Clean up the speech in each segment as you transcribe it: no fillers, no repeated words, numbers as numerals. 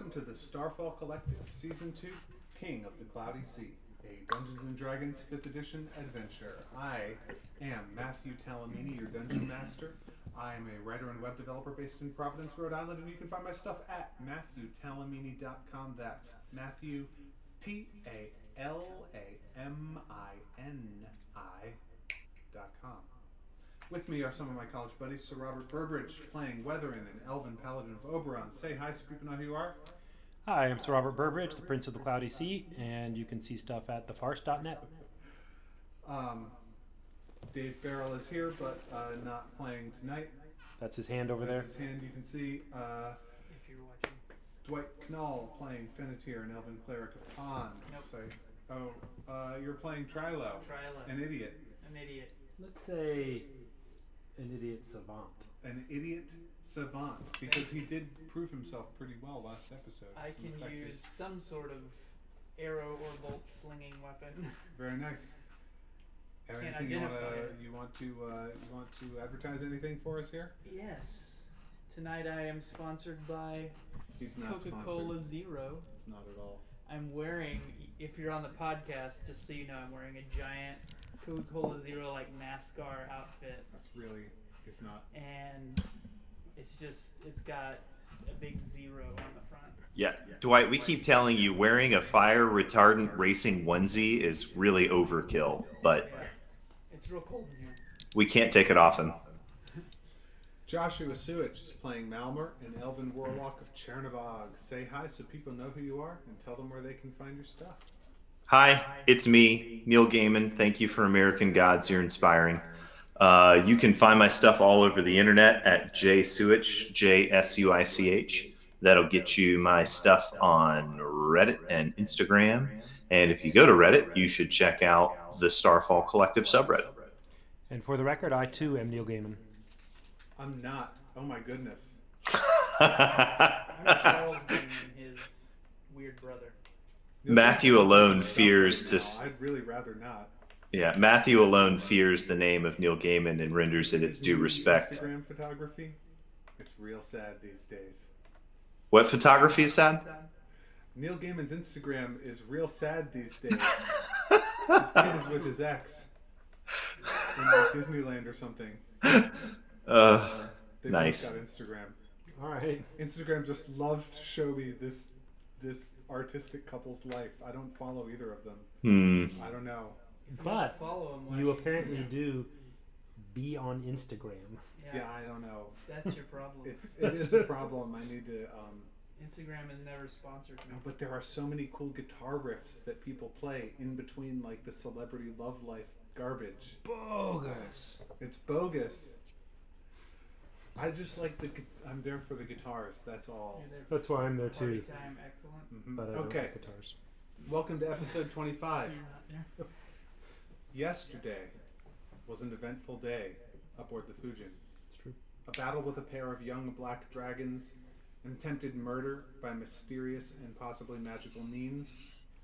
welcome to the Starfall Collective, Season 2, King of the Cloudy Sea, a Dungeons & Dragons 5th Edition adventure. I am Matthew Talamini, your Dungeon Master. I am a writer and web developer based in Providence, Rhode Island, and you can find my stuff at MatthewTalamini.com. That's Matthew, TALAMINI.com. With me are some of my college buddies, Sir Robert Burbridge, playing Weatherin, an elven paladin of Oberon. Say hi so people know who you are. Hi, I'm Sir Robert Burbridge, the Prince of the Cloudy Sea, and you can see stuff at thefarce.net. Dave Farrell is here, but not playing tonight. That's his hand over there. That's his hand, you can see. If you're watching. Dwight Knoll playing Fennetir, an elven cleric of Pond. Nope. You're playing Trilo, an idiot. An idiot. Let's say an idiot savant. An idiot savant, because he did prove himself pretty well last episode. I can use some sort of arrow or bolt slinging weapon. Very nice. Can't Anything identify it. you want to advertise anything for us here? Yes. Tonight I am sponsored by He's not Coca-Cola sponsored. Zero. It's not at all. I'm wearing, if you're on the podcast, just so you know, I'm wearing a giant Coca-Cola Zero like NASCAR outfit. That's really, it's not. And it's got a big zero on the front. Yeah, Dwight, we keep telling you wearing a fire retardant racing onesie is really overkill, but Yeah. It's real cold in here. we can't take it off him. Joshua Suich is playing Malmer, an elven warlock of Chernobog. Say hi so people know who you are and tell them where they can find your stuff. Hi, it's me, Neil Gaiman. Thank you for American Gods. You're inspiring. You can find my stuff all over the internet at jsuich, JSUICH. That'll get you my stuff on Reddit and Instagram. And if you go to Reddit, you should check out the Starfall Collective subreddit. And for the record, I too am Neil Gaiman. I'm not. Oh my goodness. I'm Charles Gaiman, his weird brother. Matthew alone fears to... I'd really rather not. Yeah, Matthew alone fears the name of Neil Gaiman and renders it its due respect. Instagram photography? It's real sad these days. What photography is that? Neil Gaiman's Instagram is real sad these days. His kid is with his ex in like Disneyland or something. They Nice. both got Instagram. All right. Instagram just loves to show me this artistic couple's life. I don't follow either of them. I don't know. But Follow him. Why you do apparently see him? do be on Instagram. Yeah, I don't know. That's your problem. It is a problem. I need to. Instagram has never sponsored me. No, but there are so many cool guitar riffs that people play in between like the celebrity love life garbage. Bogus. It's bogus. I just like I'm there for the guitars. That's all. You're there for That's why I'm there party too. time, excellent. But I don't Okay. like guitars. Welcome to episode 25. So you're not there. Yesterday was an eventful day aboard the Fujin. It's true. A battle with a pair of young black dragons, an attempted murder by mysterious and possibly magical means,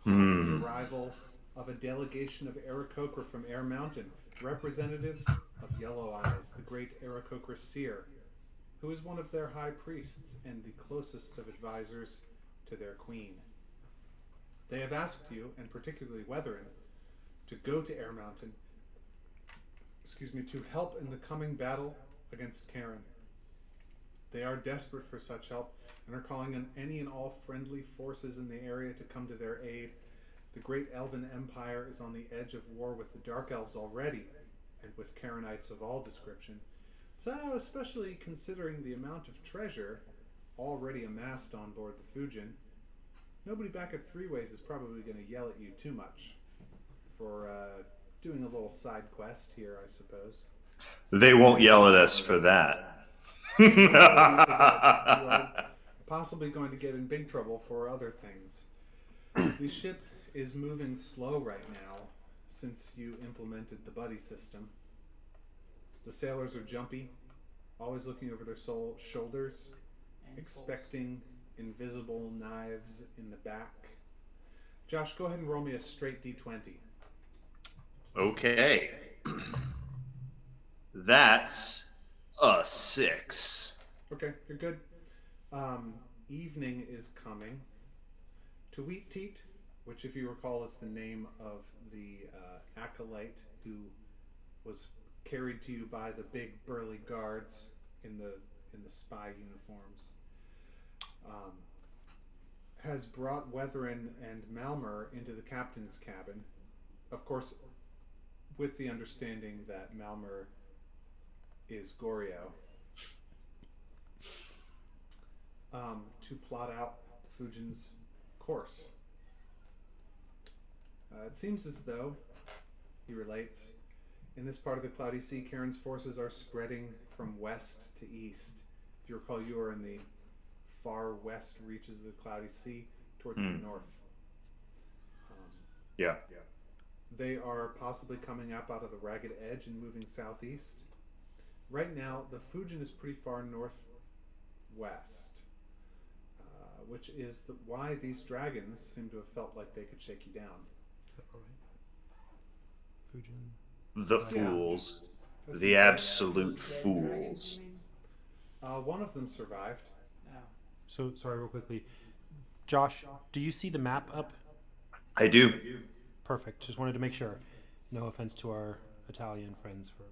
the arrival of a delegation of Aarakocra from Air Mountain, representatives of Yellow Eyes, the great Aarakocra seer, who is one of their high priests and the closest of advisors to their queen. They have asked you, and particularly Weatherin, to go to Air Mountain, to help in the coming battle against Karen. They are desperate for such help and are calling on any and all friendly forces in the area to come to their aid. The great Elven Empire is on the edge of war with the Dark Elves already, and with Karenites of all description. So, especially considering the amount of treasure already amassed on board the Fujin, nobody back at Three Ways is probably going to yell at you too much for doing a little side quest here, I suppose. They won't yell at us for that. You are possibly going to get in big trouble for other things. The ship is moving slow right now since you implemented the buddy system. The sailors are jumpy, always looking over their shoulders, And expecting invisible knives in the back. Josh, go ahead and roll me a straight D20. Okay. That's a 6. Okay, you're good. evening is coming. Tuit, which, if you recall, is the name of the acolyte who was carried to you by the big burly guards in the spy uniforms, has brought Weatherin and Malmer into the captain's cabin. Of course, with the understanding that Malmer is Goryo, to plot out Fujin's course. It seems as though, he relates, in this part of the Cloudy Sea, Karen's forces are spreading from west to east. If you recall, you are in the far west reaches of the Cloudy Sea towards the north. Yeah. They are possibly coming up out of the Ragged Edge and moving southeast. Right now, the Fujin is pretty far northwest, which is why these dragons seem to have felt like they could shake you down. Is that all right? Fujin. The fools. That's The okay. absolute Those dead fools. dragons, you mean? One of them survived. Oh. So, sorry, real quickly. Josh, do you see the map up? I do. Perfect. Just wanted to make sure. No offense to our Italian friends for...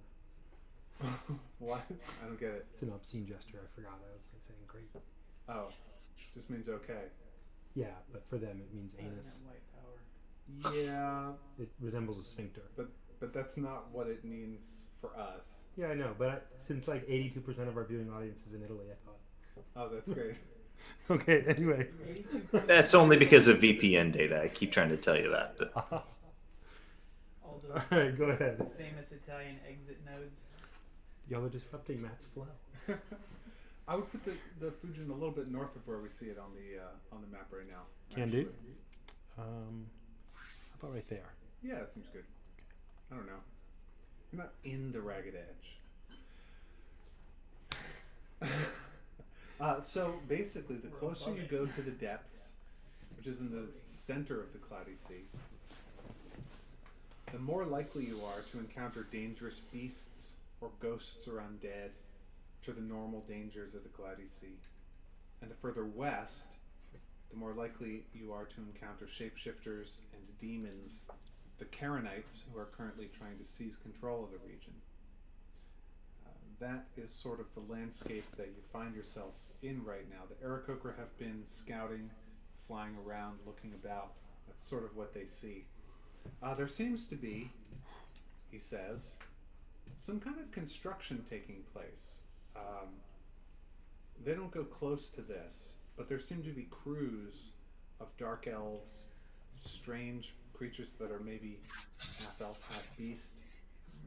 What? I don't get it. It's an obscene gesture. I forgot. I was saying great. Oh, just means okay. Yeah, but for them it means Internet anus. white power. Yeah, It resembles a sphincter. but that's not what it means for us. Yeah, I know. But since like 82% of our viewing audience is in Italy, I thought. Oh, that's great. Okay. Anyway. 82%. That's only because of VPN data. I keep trying to tell you that. But All All those right. Go ahead. famous Italian exit nodes. Y'all are disrupting Matt's flow. I would put the Fujin a little bit north of where we see it on the map right now. Can do. actually. How about right there? Yeah, that seems good. I don't know. You're not in the Ragged Edge. So basically, the closer you go to the depths, which is in the center of the Cloudy Sea, the more likely you are to encounter dangerous beasts or ghosts or undead, which are the normal dangers of the Cloudy Sea. And the further west, the more likely you are to encounter shapeshifters and demons, the Karenites, who are currently trying to seize control of the region. That is sort of the landscape that you find yourselves in right now. The Aarakocra have been scouting, flying around, looking about. That's sort of what they see. There seems to be, he says, some kind of construction taking place. They don't go close to this, but there seem to be crews of dark elves, strange creatures that are maybe half elf, half beast,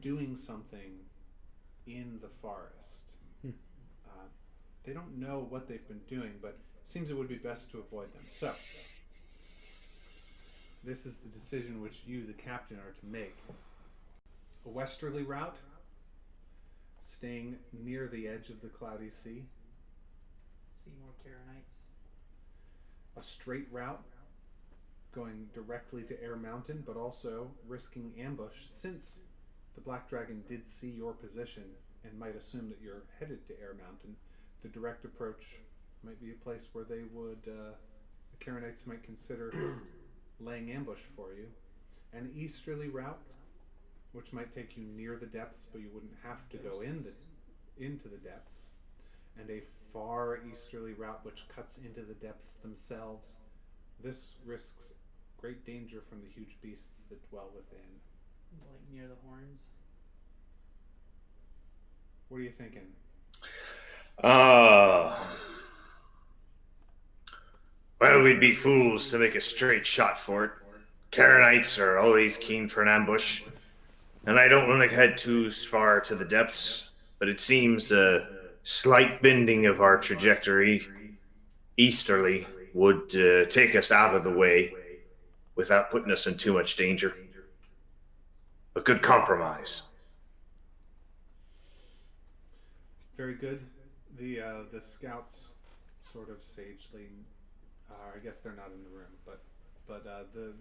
doing something in the forest. They don't know what they've been doing, but it seems it would be best to avoid them. So, this is the decision which you, the captain, are to make. A westerly route, staying near the edge of the Cloudy Sea. See more Karenites. A straight route, going directly to Air Mountain, but also risking ambush, since the Black Dragon did see your position and might assume that you're headed to Air Mountain. The direct approach might be a place where they would, the Karenites might consider laying ambush for you. An easterly route, which might take you near the depths, but you wouldn't have to go into the depths. And a far easterly route which cuts into the depths themselves. This risks great danger from the huge beasts that dwell within. Like near the horns. What are you thinking? Well, we'd be fools to make a straight shot for it. Karenites are always keen for an ambush, and I don't want to head too far to the depths, but it seems a slight bending of our trajectory easterly would take us out of the way without putting us in too much danger. A good compromise. Very good. The scouts sort of sagely, I guess they're not in the room, but the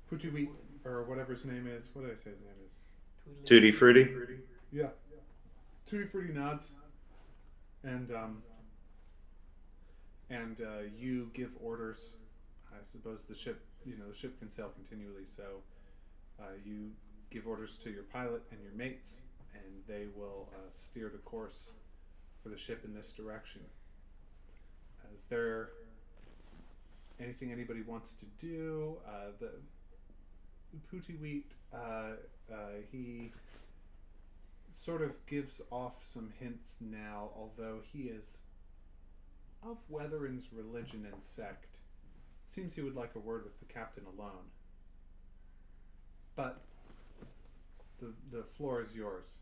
Putuit, or whatever his name is, what did I say his name is? Tutti Frutti? Yeah. Tutti Frutti nods and and you give orders. I suppose the ship can sail continually, so you give orders to your pilot and your mates, and they will steer the course for the ship in this direction. Is there anything anybody wants to do? The Putiwheat, he sort of gives off some hints now, although he is of Weatherin's religion and sect. It seems he would like a word with the captain alone. But the floor is yours.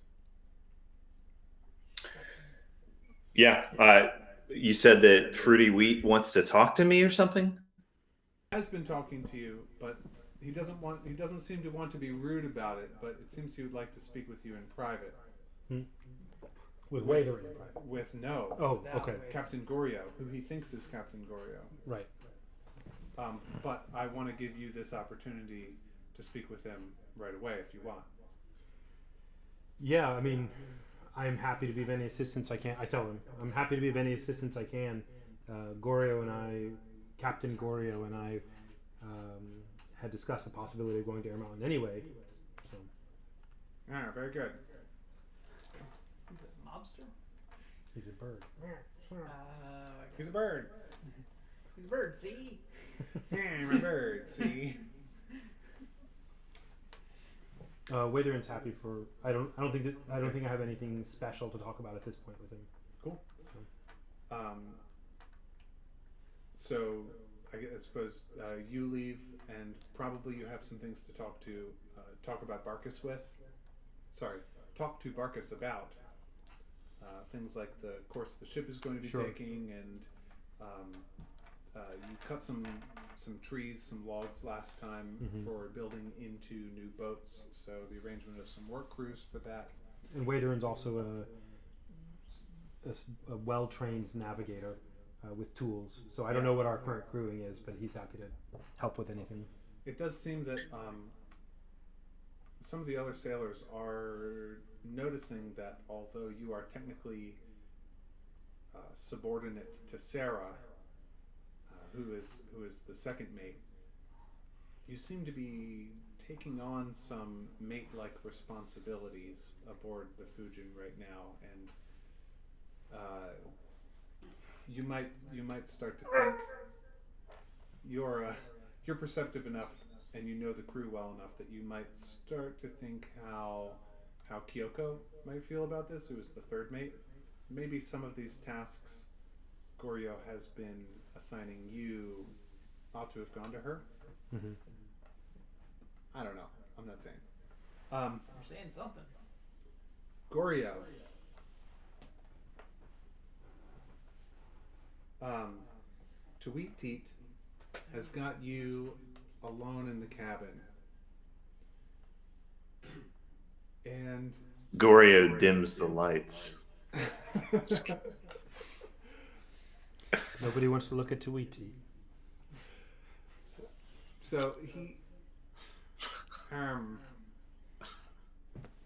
Yeah. You said that Fruity Wheat wants to talk to me or something? He has been talking to you, but he doesn't seem to want to be rude about it, but it seems he would like to speak with you in private. With Waithering. With no. Oh, okay. Captain Gorio, who he thinks is Captain Gorio. Right. But I want to give you this opportunity to speak with him right away if you want. Yeah, I mean, I'm happy to be of any assistance I can. I tell him, I'm happy to be of any assistance I can. Captain Gorio and I had discussed the possibility of going to Air Mountain anyway. So. Very good. He's a mobster? He's a bird. He's a bird. He's a bird, see? I'm a bird, see? Waitherin's happy for. I don't think I have anything special to talk about at this point with him. Cool. So I suppose you leave, and probably you have some things to talk about Barkus with. Sorry, talk to Barkus about things like the course the ship is going to be taking, and you cut some trees, some logs last time for building into new boats. So the arrangement of some work crews for that. And Waitherin's also a well-trained navigator with tools. So I don't know what our current crewing is, but he's happy to help with anything. It does seem that some of the other sailors are noticing that although you are technically subordinate to Sarah, who is the second mate, you seem to be taking on some mate-like responsibilities aboard the Fujin right now, and you might start to think you're perceptive enough, and you know the crew well enough that you might start to think how Kyoko might feel about this, who is the third mate. Maybe some of these tasks Gorio has been assigning you ought to have gone to her. Mm-hmm. I don't know. I'm not saying. I'm saying something. Gorio. Tweet Teat has got you alone in the cabin. And Gorio dims the lights. Nobody wants to look at Tuiti. So he,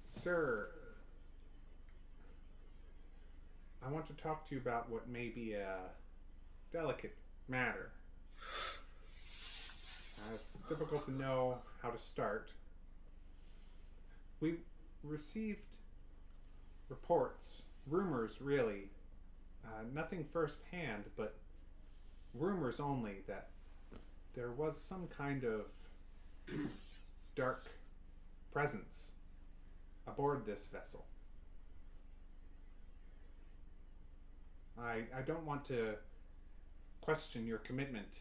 sir, I want to talk to you about what may be a delicate matter. It's difficult to know how to start. We received reports, rumors really, nothing firsthand, but rumors only, that there was some kind of dark presence aboard this vessel. I don't want to question your commitment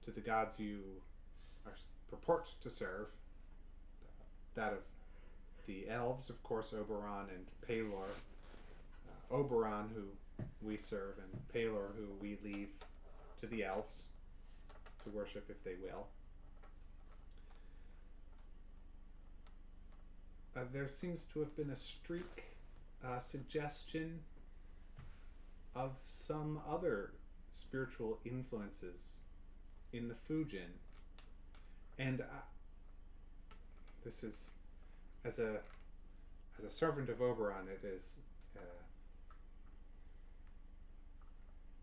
to the gods you purport to serve, that of the elves, of course, Oberon and Pelor. Oberon, who we serve, and Pelor, who we leave to the elves to worship if they will. There seems to have been a streak, suggestion of some other spiritual influences in the Fujin, and this is, as a servant of Oberon, it is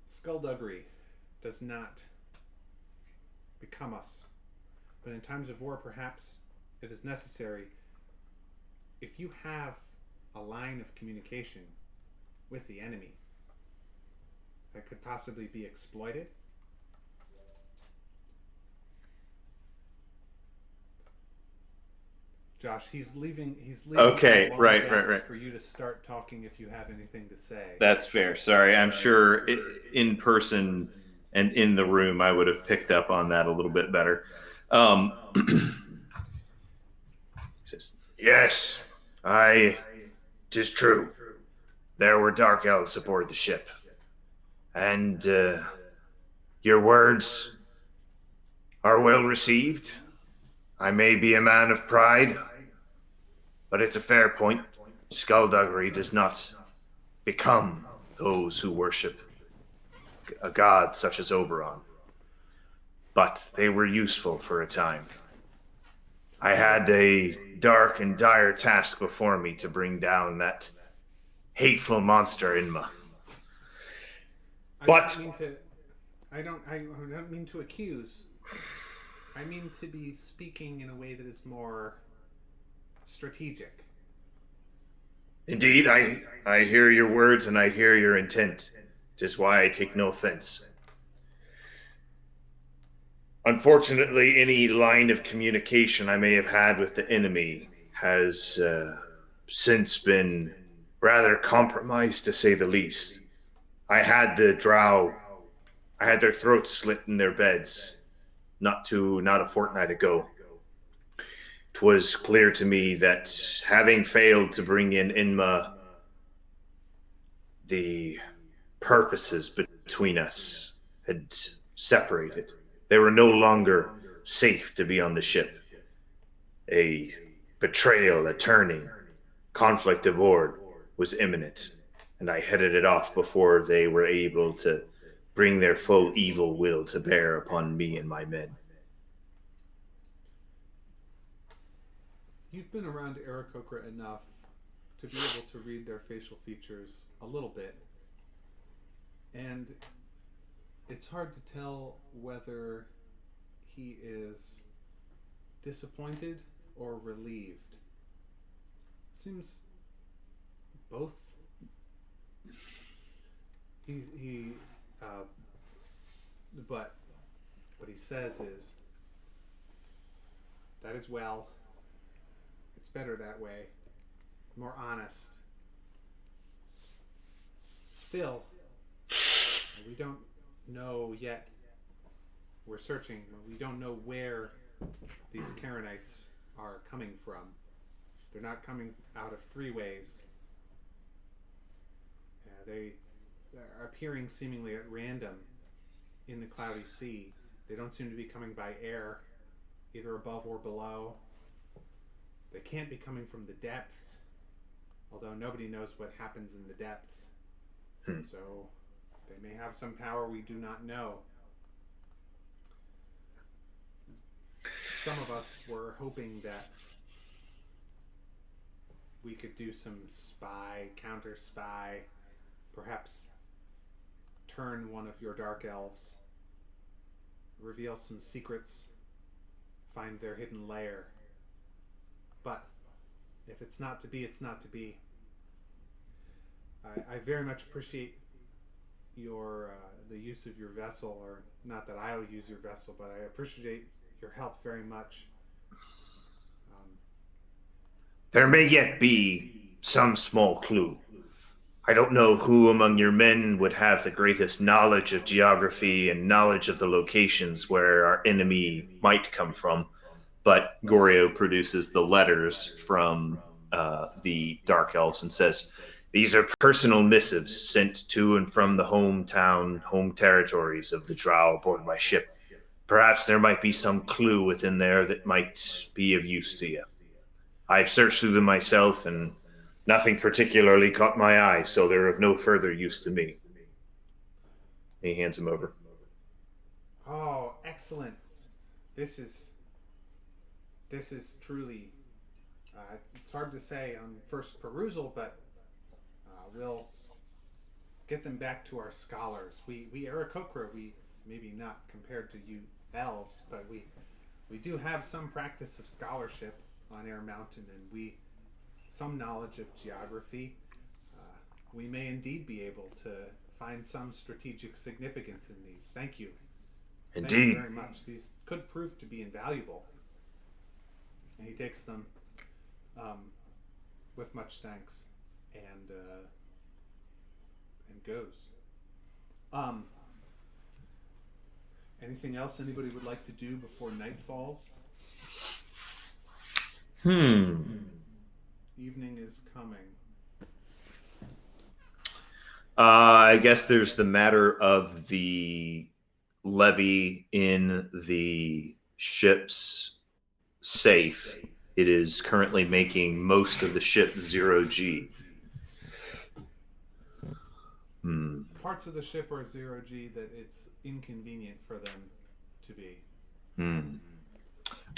skullduggery does not become us. But in times of war, perhaps it is necessary. If you have a line of communication with the enemy that could possibly be exploited, Josh, he's leaving. Okay, some long right, gaps right. for you to start talking if you have anything to say. That's fair. Sorry, I'm sure in person and in the room, I would have picked up on that a little bit better. Um, yes, tis true. There were dark elves aboard the ship, and your words are well received. I may be a man of pride, but it's a fair point. Skullduggery does not become those who worship a god such as Oberon. But they were useful for a time. I had a dark and dire task before me to bring down that hateful monster Inma. But I don't mean to accuse. I mean to be speaking in a way that is more strategic. indeed, I hear your words and I hear your intent. 'Tis why I take no offense. Unfortunately, any line of communication I may have had with the enemy has since been rather compromised, to say the least. I had the drow, I had their throats slit in their beds not a fortnight ago. 'Twas clear to me that having failed to bring in Inma, the purposes between us had separated. They were no longer safe to be on the ship. A betrayal, a turning, conflict aboard was imminent, and I headed it off before they were able to bring their full evil will to bear upon me and my men. You've been around Aarakocra enough to be able to read their facial features a little bit. And it's hard to tell whether he is disappointed or relieved. Seems both. But what he says is, that is well. It's better that way. More honest. Still, we don't know yet. We're searching. We don't know where these Karenites are coming from. They're not coming out of three ways. They are appearing seemingly at random in the cloudy sea. They don't seem to be coming by air, either above or below. They can't be coming from the depths, although nobody knows what happens in the depths. So they may have some power we do not know. Some of us were hoping that we could do some counter spy, perhaps turn one of your dark elves, reveal some secrets, find their hidden lair. But if it's not to be, it's not to be. I very much appreciate your the use of your vessel, or not that I'll use your vessel, but I appreciate your help very much. There may yet be some small clue. I don't know who among your men would have the greatest knowledge of geography and knowledge of the locations where our enemy might come from, but Goryo produces the letters from the Dark Elves and says, "These are personal missives sent to and from the home territories of the drow aboard my ship. Perhaps there might be some clue within there that might be of use to you. I've searched through them myself, and nothing particularly caught my eye, so they're of no further use to me." He hands them over. Oh, excellent. This is truly, it's hard to say on first perusal, but we'll get them back to our scholars. We Aarakocra, we maybe not compared to you elves, but we do have some practice of scholarship on Air Mountain, and some knowledge of geography. We may indeed be able to find some strategic significance in these. Thank you. Thank you Indeed. very much. These could prove to be invaluable. And he takes them with much thanks and goes. Anything else anybody would like to do before night falls? Evening is coming. I guess there's the matter of the levy in the ship's safe. It is currently making most of the ship 0G. Parts of the ship are 0G that it's inconvenient for them to be.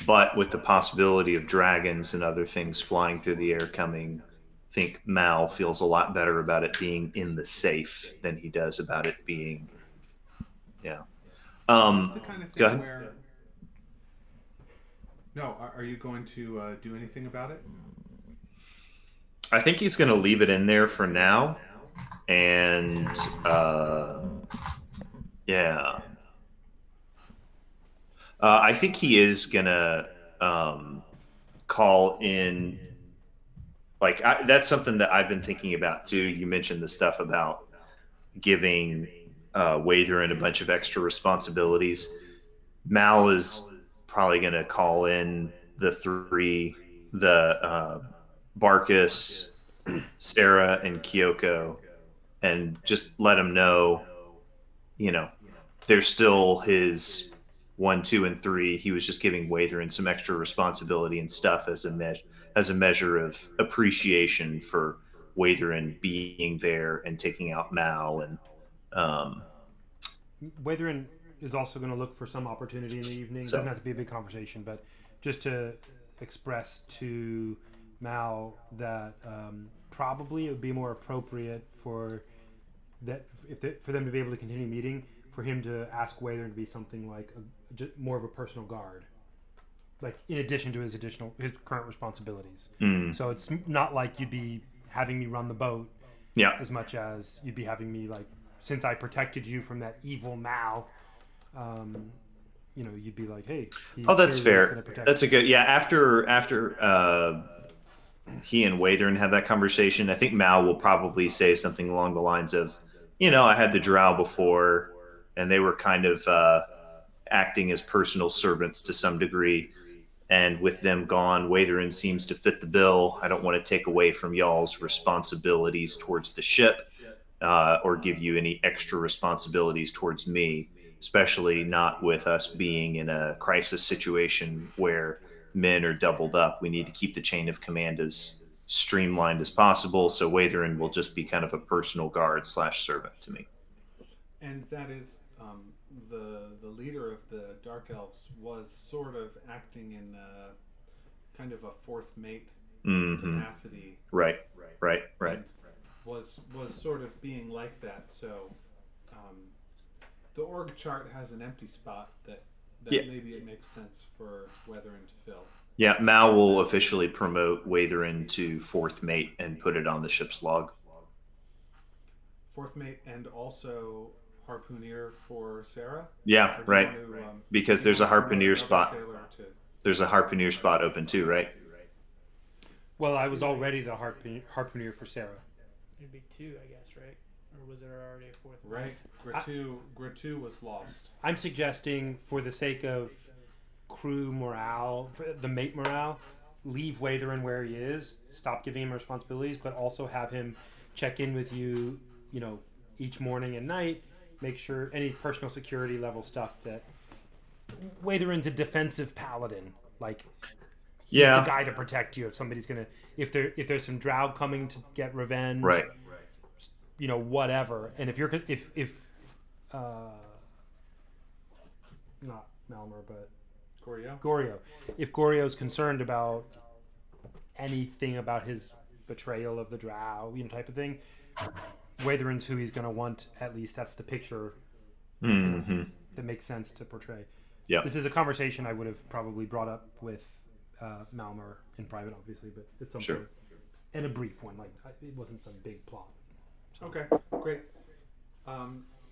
But with the possibility of dragons and other things flying through the air coming, I think Mal feels a lot better about it being in the safe than he does about it being, Is this the kind of thing go ahead. where... No, are you going to do anything about it? I think he's going to leave it in there for now. And, yeah. I think he is going to call in. Like, that's something that I've been thinking about, too. You mentioned the stuff about giving Watherin a bunch of extra responsibilities. Mal is probably going to call in the three, Barkus, Sarah, and Kyoko, and just let him know, they're still his 1, 2, and 3. He was just giving Watherin some extra responsibility and stuff as a measure of appreciation for Watherin being there and taking out Mal. And Watherin is also going to look for some opportunity in the evening. It doesn't have to be a big conversation, but just to express to Mal that probably it would be more appropriate for them to be able to continue meeting, for him to ask Watherin to be something like more of a personal guard, like in addition to his current responsibilities. So it's not like you'd be having me run the boat, as much as you'd be having me, like, since I protected you from that evil Mal, you'd be like, hey. That's fair. That's a good, after he and Watherin have that conversation, I think Mal will probably say something along the lines of, I had the drow before, and they were kind of acting as personal servants to some degree. And with them gone, Watherin seems to fit the bill. I don't want to take away from y'all's responsibilities towards the ship, or give you any extra responsibilities towards me, especially not with us being in a crisis situation where men are doubled up. We need to keep the chain of command as streamlined as possible. So Watherin will just be kind of a personal guard / servant to me. And that is the leader of the Dark Elves was sort of acting in kind of a fourth mate capacity. Right. And was sort of being like that. So the org chart has an empty spot that maybe it makes sense for Watherin to fill. Yeah, Mal will officially promote Watherin to fourth mate and put it on the ship's log. Fourth mate and also harpooner for Sarah? Yeah, right. Because there's a harpooner spot. There's a harpooner spot open too, right? Well, I was already the harpooner for Sarah. It'd be 2, I guess, right? Or was there already a 4th? Right. Gratu was lost. I'm suggesting, for the sake of crew morale, for the mate morale, leave Watherin where he is, stop giving him responsibilities, but also have him check in with you, each morning and night, make sure any personal security level stuff that Watherin's a defensive paladin. Like, he's the guy to protect you if somebody's gonna, if there's some drow coming to get revenge, right? Whatever. And if not Malmer, but Goryo, if Goryo's concerned about anything about his betrayal of the drow, type of thing, Watherin's who he's gonna want. At least that's the picture. that makes sense to portray. Yeah. This is a conversation I would have probably brought up with Malmer in private, obviously, but at some Sure. point. And a brief one, like it wasn't some big plot. Okay, great.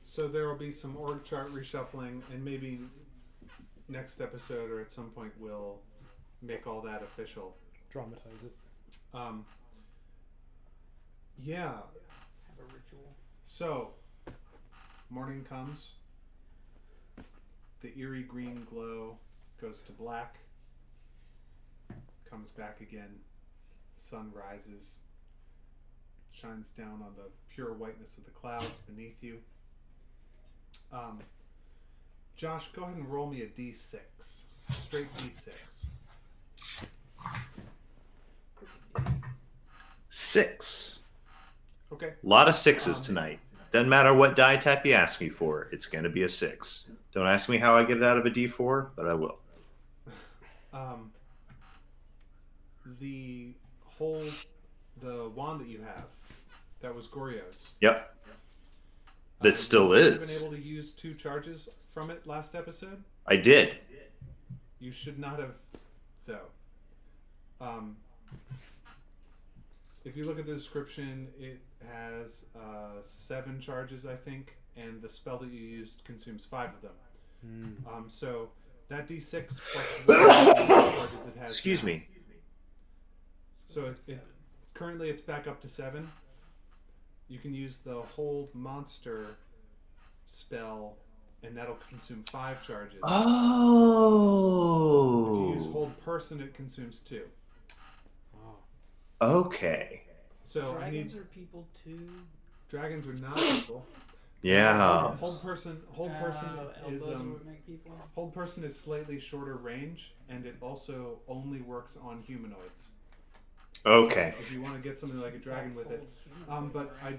So there will be some org chart reshuffling, and maybe next episode or at some point we'll make all that official. Dramatize it. Yeah. Have a ritual. So, morning comes. The eerie green glow goes to black. Comes back again. Sun rises. Shines down on the pure whiteness of the clouds beneath you. Josh, go ahead and roll me a d6. Straight d6. 6. Okay. A lot of 6s tonight. Doesn't matter what die type you ask me for. It's going to be a 6. Don't ask me how I get it out of a d4, but I will. The wand that you have, that was Goryo's. Yep. That still Have you is. been able to use 2 charges from it last episode? I did. You should not have, though. If you look at the description, it has 7 charges, I think, and the spell that you used consumes 5 of them. So that d6 plus 1 charges it has. Excuse now. me. So currently it's back up to 7. You can use the hold monster spell, and that'll consume 5 charges. If you use Oh. hold person, it consumes 2. Okay. So Dragons are people too. dragons are not people. Yeah. Hold person is elbows would make people. hold person is slightly shorter range, and it also only works on humanoids. Okay. If you want to get something like a dragon with it, but I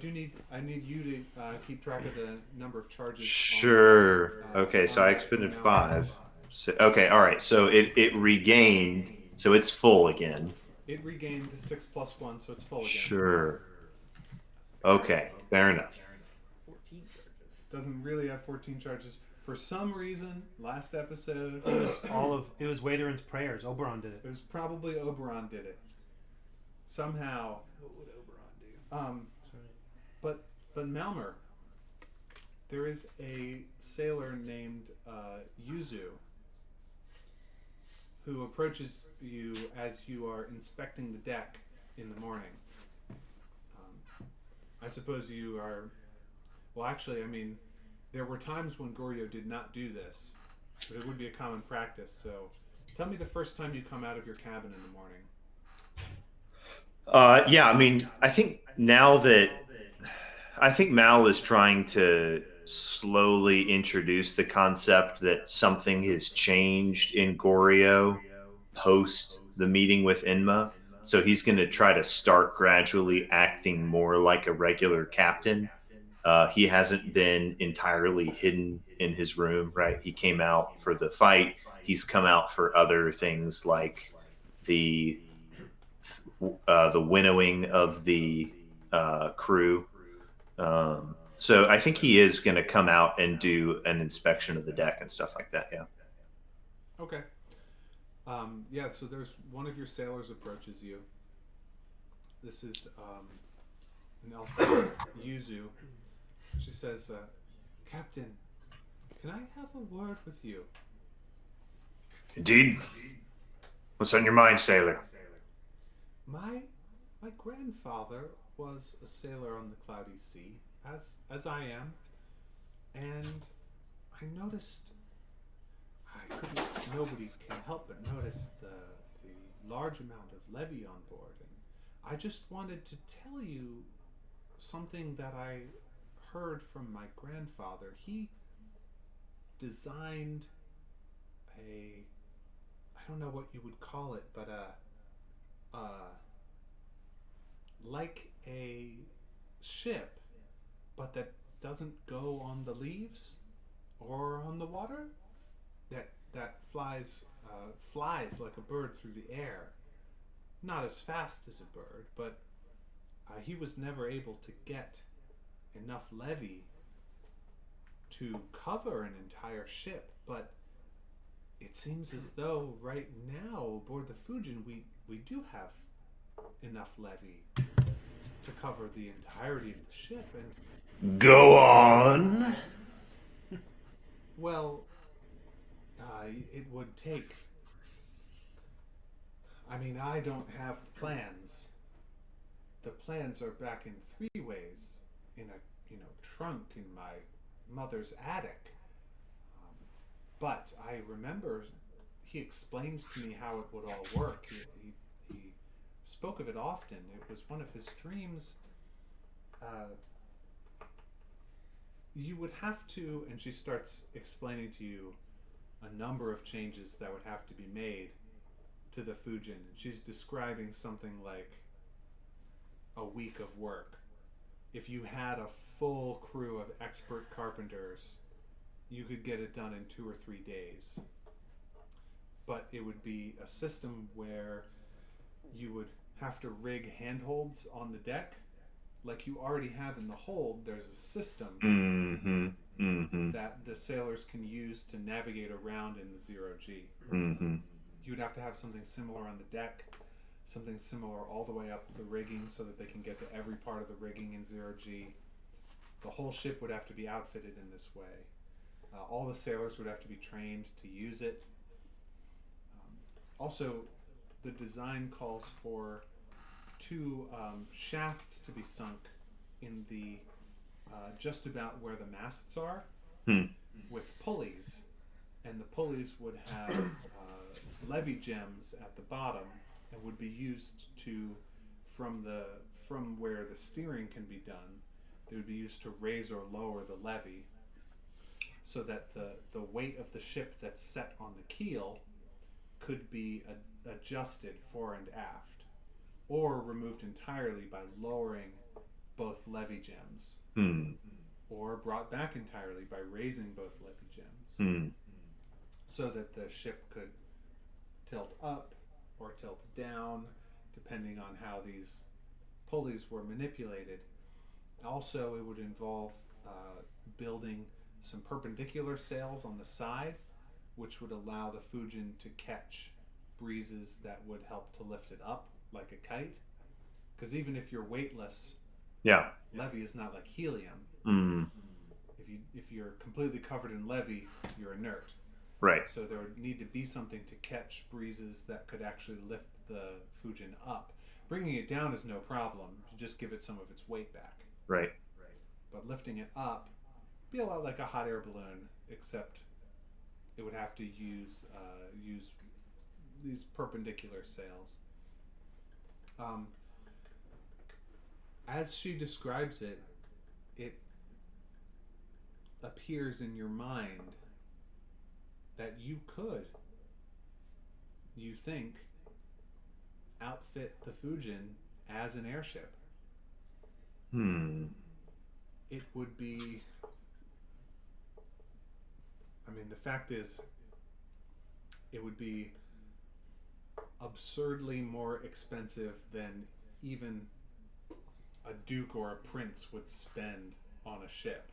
need you to keep track of the number of charges. Sure. Okay, so on I that from expended now on. 5. So, okay, all right. So it regained. So it's full again. It regained 6 plus 1, so it's full again. Sure. Okay, fair enough. 14 charges. Doesn't really have 14 charges. For some reason, last episode, It was Waderan's prayers. Oberon did it. it was probably Oberon did it. Somehow. What would Oberon do? But Malmer, there is a sailor named Yuzu who approaches you as you are inspecting the deck in the morning. I suppose you are... Well, actually, I mean, there were times when Goryo did not do this, but it would be a common practice. So tell me the first time you come out of your cabin in the morning. Yeah, I mean, I think now that Mal is trying to slowly introduce the concept that something has changed in Goryo post the meeting with Enma. So he's going to try to start gradually acting more like a regular captain. He hasn't been entirely hidden in his room, right? He came out for the fight. He's come out for other things like the winnowing of the crew. So I think he is going to come out and do an inspection of the deck and stuff like that. Yeah. Okay. Yeah, so there's one of your sailors approaches you. This is an elf named Yuzu. She says, Captain, can I have a word with you? Indeed. What's on your mind, sailor? My grandfather was a sailor on the cloudy sea, as I am, and I noticed nobody can help but notice the large amount of levy on board, and I just wanted to tell you something that I heard from my grandfather. He designed I don't know what you would call it, but like a ship, but that doesn't go on the leaves or on the water, that flies like a bird through the air. Not as fast as a bird, but he was never able to get enough levy to cover an entire ship, but it seems as though right now aboard the Fujin we do have enough levy to cover the entirety of the ship, and Go on. well, it would take. I mean, I don't have plans. The plans are back in Three Ways, in a trunk in my mother's attic. But I remember he explained to me how it would all work. He spoke of it often. It was one of his dreams. You would have to, and she starts explaining to you a number of changes that would have to be made to the Fujin. She's describing something like a week of work. If you had a full crew of expert carpenters, you could get it done in 2 or 3 days. But it would be a system where you would have to rig handholds on the deck. Like you already have in the hold, there's a system that the sailors can use to navigate around in the zero-G. You would have to have something similar on the deck, something similar all the way up the rigging so that they can get to every part of the rigging in zero-G. The whole ship would have to be outfitted in this way. All the sailors would have to be trained to use it. Also, the design calls for 2 shafts to be sunk in the just about where the masts are, with pulleys, and the pulleys would have levy gems at the bottom and would be used to from where the steering can be done. They would be used to raise or lower the levy, so that the weight of the ship that's set on the keel could be adjusted fore and aft, or removed entirely by lowering both levy gems, or brought back entirely by raising both levy gems, so that the ship could tilt up or tilt down, depending on how these pulleys were manipulated. Also, it would involve building some perpendicular sails on the side, which would allow the Fujin to catch breezes that would help to lift it up like a kite. Because even if you're weightless, levy is not like helium. If you're completely covered in levy, you're inert. Right. So there would need to be something to catch breezes that could actually lift the Fujin up. Bringing it down is no problem. You just give it some of its weight back. Right. But lifting it up be a lot like a hot air balloon, except it would have to use these perpendicular sails. As she describes it, it appears in your mind that you think, outfit the Fujin as an airship. It would be... I mean, the fact is, it would be absurdly more expensive than even a duke or a prince would spend on a ship.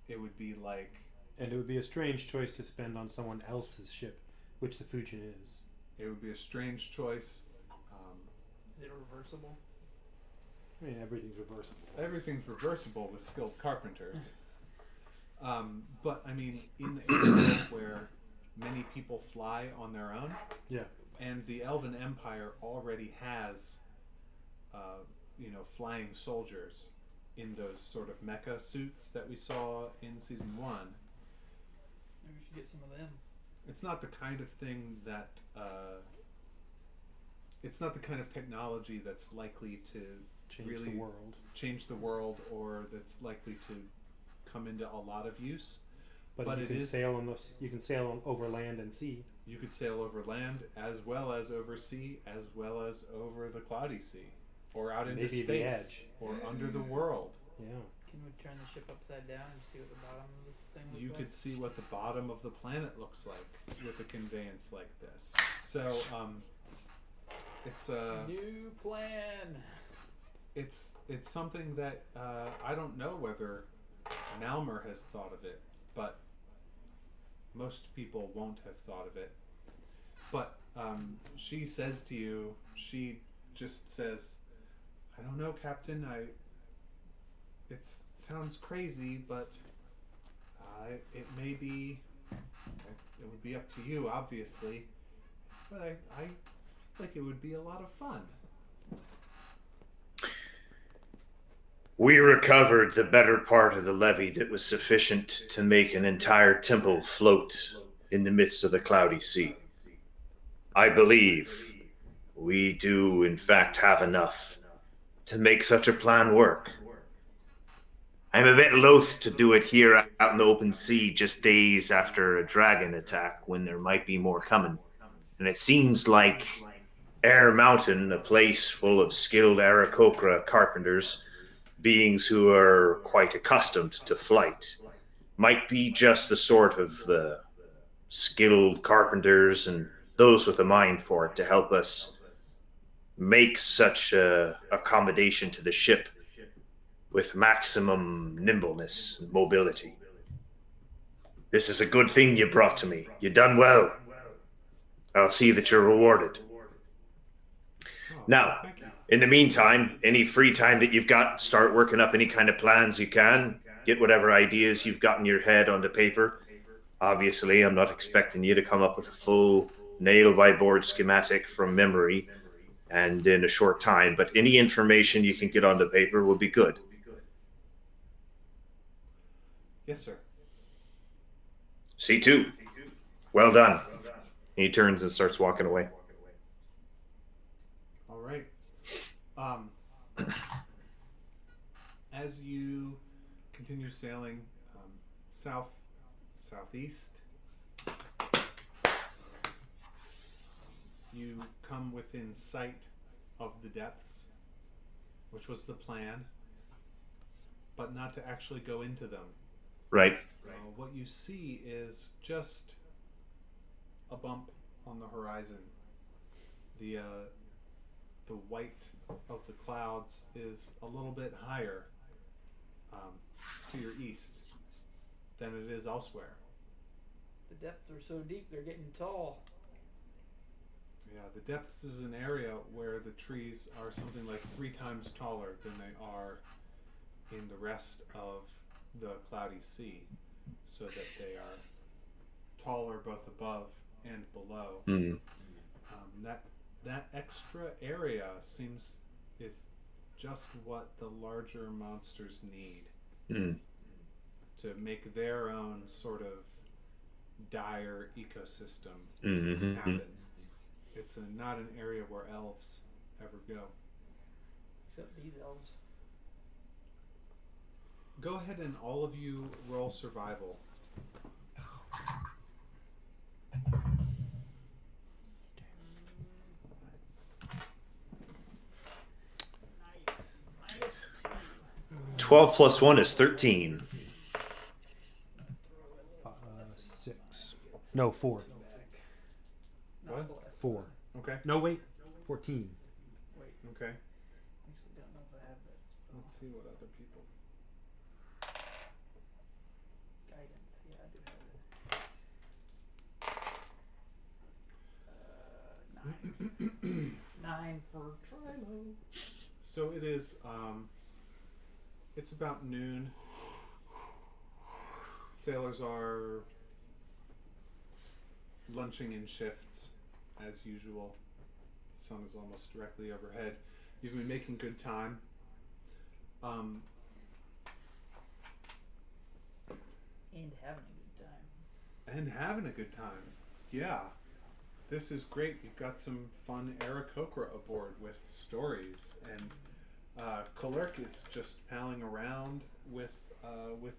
It would be like... And it would be a strange choice to spend on someone else's ship, which the Fujin is. It would be a strange choice. Is it reversible? I mean, everything's reversible. Everything's reversible with skilled carpenters. But, I mean, in a world where many people fly on their own, and the Elven Empire already has, flying soldiers in those sort of mecha suits that we saw in Season 1. Maybe we should get some of them. It's not the kind of thing that... it's not the kind of technology that's likely to change the world, or that's likely to come into a lot of use. But you can sail on over land and sea. You could sail over land as well as over sea, as well as over the cloudy sea, or out into space, the edge, or under the world. Yeah. Can we turn the ship upside down and see what the bottom of this thing looks You like? could see what the bottom of the planet looks like with a conveyance like this. So, it's a new plan. It's something that I don't know whether Malmer has thought of it, but most people won't have thought of it. But she says to you, she just says, "I don't know, Captain. It sounds crazy, but it may be. It would be up to you, obviously. But I feel like it would be a lot of fun." We recovered the better part of the levy that was sufficient to make an entire temple float in the midst of the cloudy sea. I believe we do, in fact, have enough to make such a plan work. I'm a bit loath to do it here out in the open sea just days after a dragon attack when there might be more coming. And it seems like Air Mountain, a place full of skilled Aarakocra carpenters, beings who are quite accustomed to flight, might be just the sort of skilled carpenters and those with a mind for it to help us make such accommodation to the ship with maximum nimbleness and mobility. This is a good thing you brought to me. You done well. I'll see that you're rewarded. Now, Thank you. in the meantime, any free time that you've got, start working up any kind of plans you can. Get whatever ideas you've got in your head onto paper. Obviously, I'm not expecting you to come up with a full nail-by-board schematic from memory and in a short time, but any information you can get onto paper will be good. Yes, sir. C2. Well done. He turns and starts walking away. All right. As you continue sailing southeast, you come within sight of the depths, which was the plan, but not to actually go into them. Right. What you see is just a bump on the horizon. The white of the clouds is a little bit higher to your east than it is elsewhere. The depths are so deep, they're getting tall. Yeah, the depths is an area where the trees are something like 3 times taller than they are in the rest of the cloudy sea, so that they are taller both above and below. Mm. That extra area is just what the larger monsters need to make their own sort of dire ecosystem happen. It's not an area where elves ever go. Except these elves. Go ahead and all of you roll survival. Nice. -2. 12 plus 1 is 13. 6. No, 4. Not What? blessed. 4. Okay. No, wait. 14. Wait, Okay. actually don't know if I have that spell. Let's see what other people. Guidance. Yeah, I do have it. 9. 9 for Trilo. So it is. It's about noon. Sailors are lunching in shifts, as usual. The sun is almost directly overhead. You've been making good time. And having a good time. And having a good time. Yeah. This is great. You've got some fun Aarakocra aboard with stories, and Kalerk is just palling around with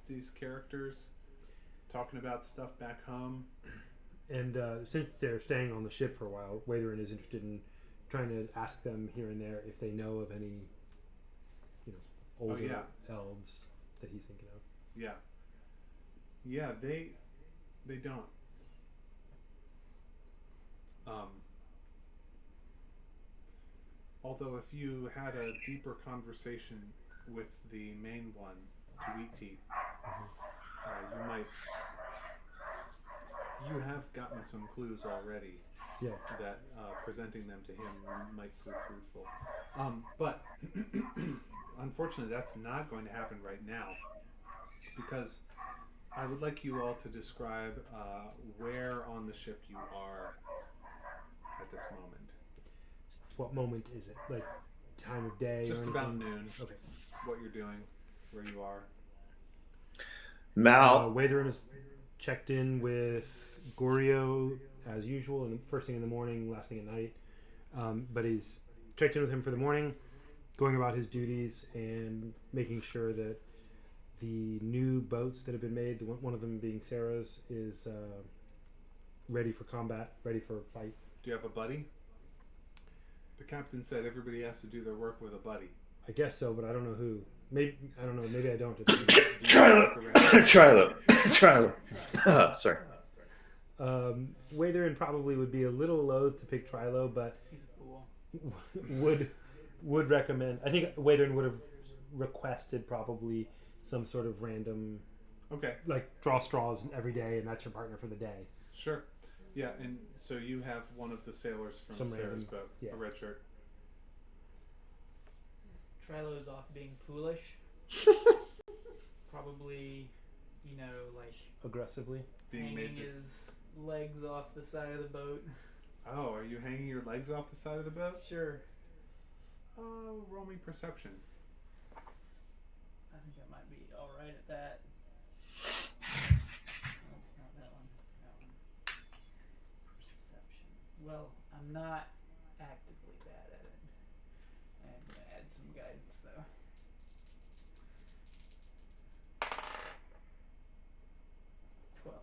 these characters, talking about stuff back home. And since they're staying on the ship for a while, Waderin is interested in trying to ask them here and there if they know of any, older elves that he's thinking of. Yeah. Yeah, they don't. Although if you had a deeper conversation with the main one, Tuiti. You have gotten some clues already. Yeah. That presenting them to him might prove fruitful. But unfortunately, that's not going to happen right now, because I would like you all to describe where on the ship you are at this moment. What moment is it? Like time of day? Just or about anything? noon. Okay. What you're doing, where you are. Mal, Watherin has checked in with Gorio as usual, and first thing in the morning, last thing at night. But he's checked in with him for the morning, going about his duties and making sure that the new boats that have been made, one of them being Sarah's, is ready for combat, ready for fight. Do you have a buddy? The captain said everybody has to do their work with a buddy. I guess so, but I don't know who. Maybe I don't know. Maybe I don't. Trilo. Sorry. Watherin probably would be a little loath to pick Trilo, but He's a fool. would recommend. I think Watherin would have requested probably some sort of random, Okay. like draw straws every day, and that's your partner for the day. Sure. Yeah, and so you have one of the sailors from Some Sarah's random- boat, yeah. a red shirt. Trilo is off being foolish. Probably, like Aggressively. Being hanging made to... his legs off the side of the boat. Oh, are you hanging your legs off the side of the boat? Sure. Roll me perception. I think I might be alright at that. Oh, not that one. That one. Perception. Well, I'm not actively bad at it. I'm gonna add some guidance though. 12.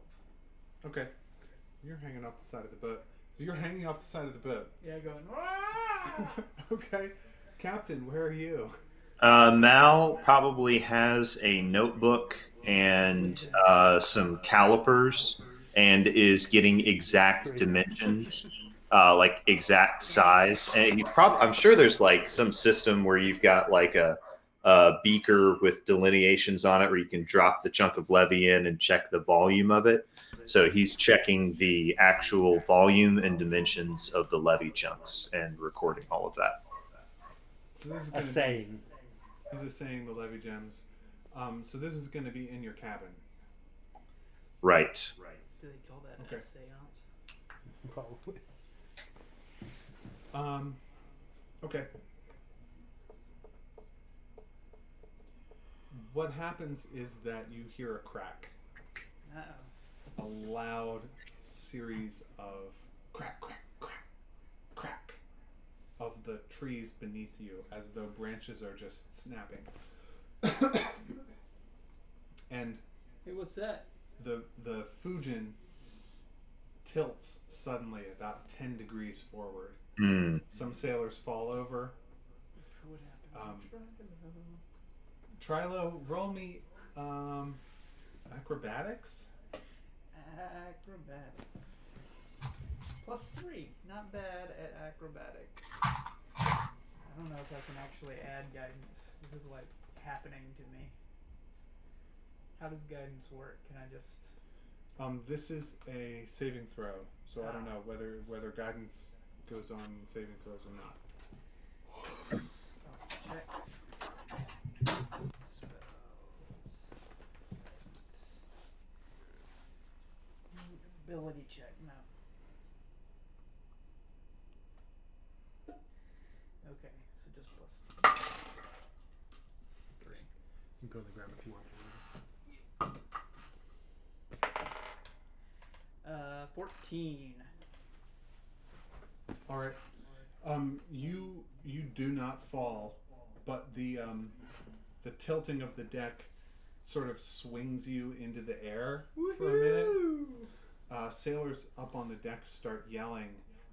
Okay. You're hanging off the side of the boat. So you're hanging off the side of the boat. Yeah, going. "Wah!" Okay. Captain, where are you? Mal probably has a notebook and some calipers and is getting exact dimensions, like exact size. And he's I'm sure there's like some system where you've got like a beaker with delineations on it where you can drop the chunk of levy in and check the volume of it. So he's checking the actual volume and dimensions of the levy chunks and recording all of that. So this is A going to saying. These are saying the levy gems. So this is going to be in your cabin. Right. Do they call that Okay. a seance? Probably. Okay. What happens is that you hear a crack. Uh-oh. A loud series of crack, crack, crack, crack of the trees beneath you as though branches are just snapping. And Hey, what's that? the Fujin tilts suddenly about 10 degrees forward. Mm. Some sailors fall over. What happens? Trilo, roll me acrobatics. Acrobatics. +3. Not bad at acrobatics. I don't know if I can actually add guidance. This is like happening to me. How does guidance work? Can I just... This is a saving throw, so I don't know whether guidance goes on saving throws or not. check? Ability check, no. Okay, so just +3. You can go to the grab if you want. 14. All right. You do not fall, but the tilting of the deck sort of swings you into the air for a minute. Sailors up on the deck start yelling.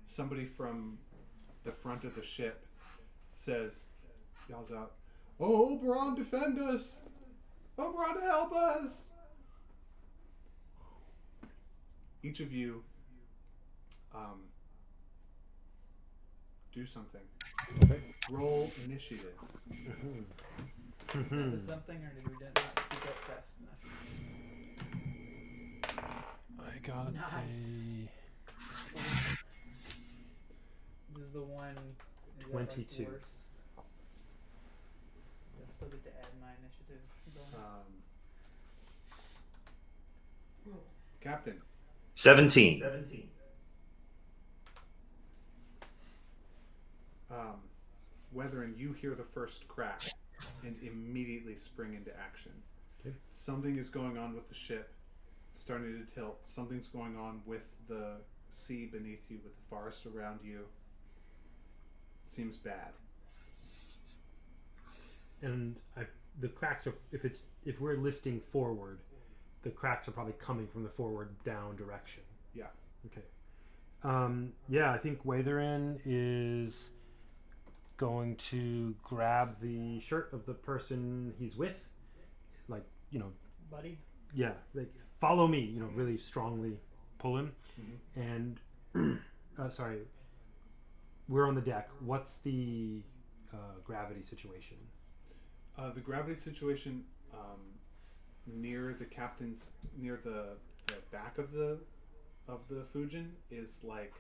Somebody from the front of the ship yells out, "Oh, Oberon, defend us! Oberon, help us!" Each of you do something. Okay. Roll initiative. Is that a something, or did we not speak wake up fast enough. I got Nice. This is the one. Is that, like, 22. worse? I still get to add my initiative bonus. Captain. 17. Weathering, you hear the first crack and immediately spring into action. Okay. Something is going on with the ship. It's starting to tilt. Something's going on with the sea beneath you, with the forest around you. Seems bad. And the cracks are if we're listing forward, the cracks are probably coming from the forward down direction. Yeah. Okay. Yeah, I think Watherin is going to grab the shirt of the person he's with, like, Buddy? yeah, like, follow me, really strongly pull him. Mm-hmm. And sorry, we're on the deck. What's the gravity situation? The gravity situation near the captain's, near the back of the Fujin is like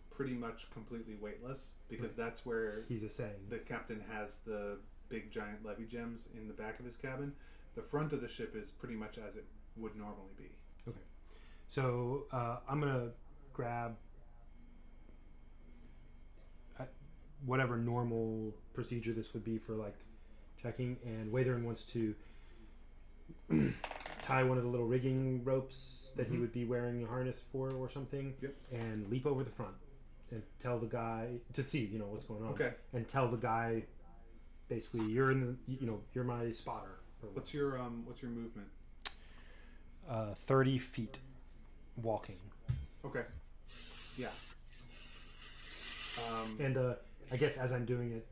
pretty much completely weightless, because that's where He's a saying. the captain has the big giant levy gems in the back of his cabin. The front of the ship is pretty much as it would normally be. Okay. So I'm going to grab whatever normal procedure this would be for, like, checking, and Watherin wants to tie one of the little rigging ropes that he would be wearing a harness for or something. Yep. And leap over the front and tell the guy to see, what's going on. Okay. And tell the guy, basically, you're you're my spotter. Or What's your movement? 30 feet walking. Okay. Yeah. And I guess as I'm doing it,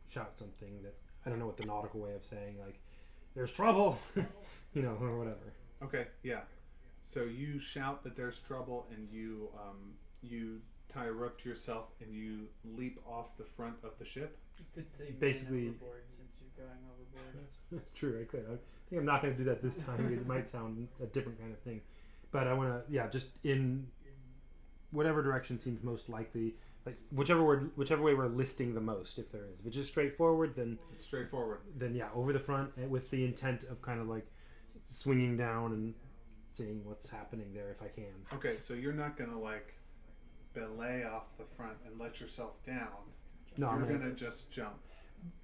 shout something that I don't know what the nautical way of saying, like, there's trouble, or whatever. Okay. Yeah. So you shout that there's trouble, and you tie a rope to yourself, and you leap off the front of the ship. You could say Basically- man overboard since you're going overboard. That's true. I could. I think I'm not going to do that this time. It might sound a different kind of thing, but I want to. Yeah, just in whatever direction seems most likely. Like whichever way we're listing the most, if there is. If it's just straightforward, then It's straightforward. then yeah, over the front, with the intent of kind of like swinging down and seeing what's happening there if I can. Okay, so you're not gonna like belay off the front and let yourself down. No, you're I'm gonna just jump.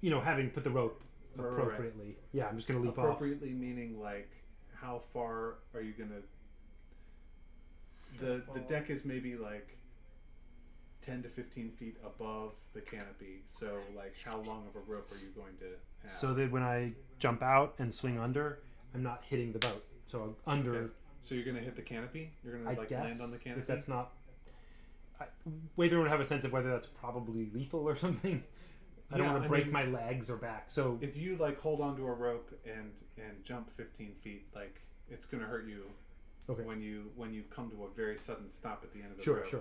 Having put the rope Right. appropriately. Yeah, I'm just gonna leap off. Appropriately meaning like how far are you gonna? The deck is maybe like 10 to 15 feet above the canopy. So like how long of a rope are you going to have? So that when I jump out and swing under, I'm not hitting the boat. So I'm under. Okay. So you're gonna hit the canopy? You're gonna I like guess land on the canopy? if that's not. Waither would have a sense of whether that's probably lethal or something. I don't Yeah, want I to break mean- my legs or back. So If you like hold onto a rope and jump 15 feet, like it's gonna hurt you okay, when you come to a very sudden stop at the end of the sure, rope. sure.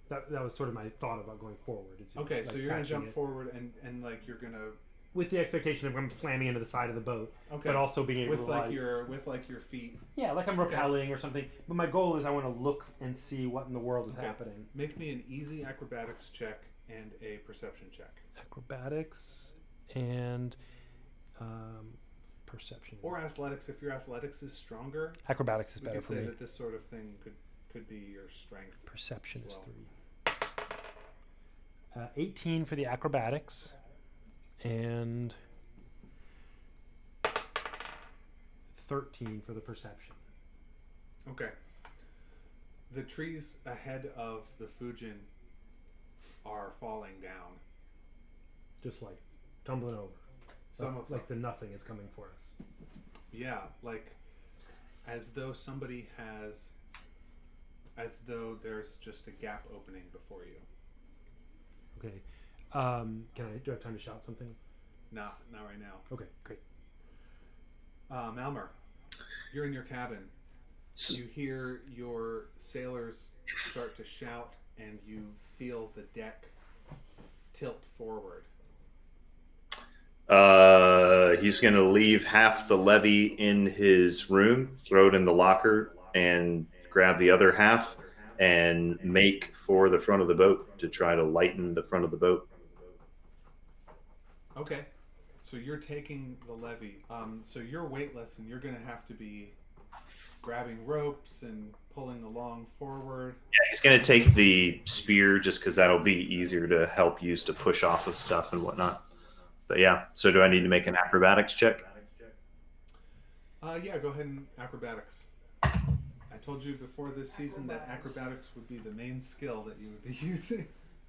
That was sort of my thought about going forward. Is Okay, like so you're gonna catching jump it forward and like you're gonna with the expectation of I'm slamming into the side of the boat, okay, but also being able with to like your feet. yeah, like I'm rappelling or something. But my goal is I want to look and see what in the world is Okay. happening. Make me an easy acrobatics check and a perception check, Acrobatics and perception. or athletics if your athletics is stronger. Acrobatics is We better could for say me. that this sort of thing could be your strength. Perception is Well. 3. 18 for the acrobatics and 13 for the perception. Okay. The trees ahead of the Fujin are falling down. Just like tumbling over. Some of them. Like the nothing is coming for us. Yeah, like as though there's just a gap opening before you. Okay. Do I have time to shout something? Not right now. Okay, great. Malmer, you're in your cabin. S- You hear your sailors start to shout, and you feel the deck tilt forward. He's going to leave half the levy in his room, throw it in the locker, and grab the other half and make for the front of the boat to try to lighten the front of the boat. Okay. So you're taking the levy. So you're weightless, and you're going to have to be grabbing ropes and pulling along forward. Yeah, he's going to take the spear just because that'll be easier to help use to push off of stuff and whatnot. But yeah, so do I need to make an acrobatics check? Yeah, go ahead and acrobatics. I told you before this season that acrobatics would be the main skill that you would be using.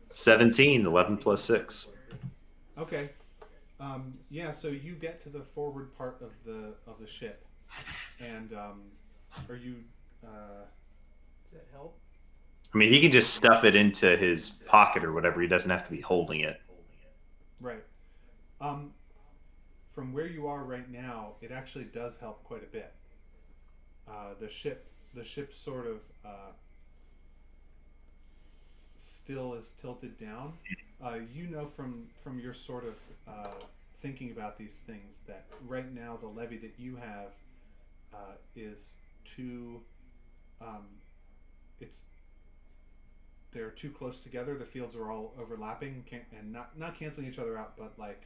17, 11 plus 6. Okay. Yeah, so you get to the forward part of the ship, and are you? Does that help? I mean, he can just stuff it into his pocket or whatever. He doesn't have to be holding it. Right. From where you are right now, it actually does help quite a bit. The ship sort of still is tilted down. You know from your sort of thinking about these things that right now the levy that you have is too. It's they're too close together. The fields are all overlapping and not canceling each other out, but like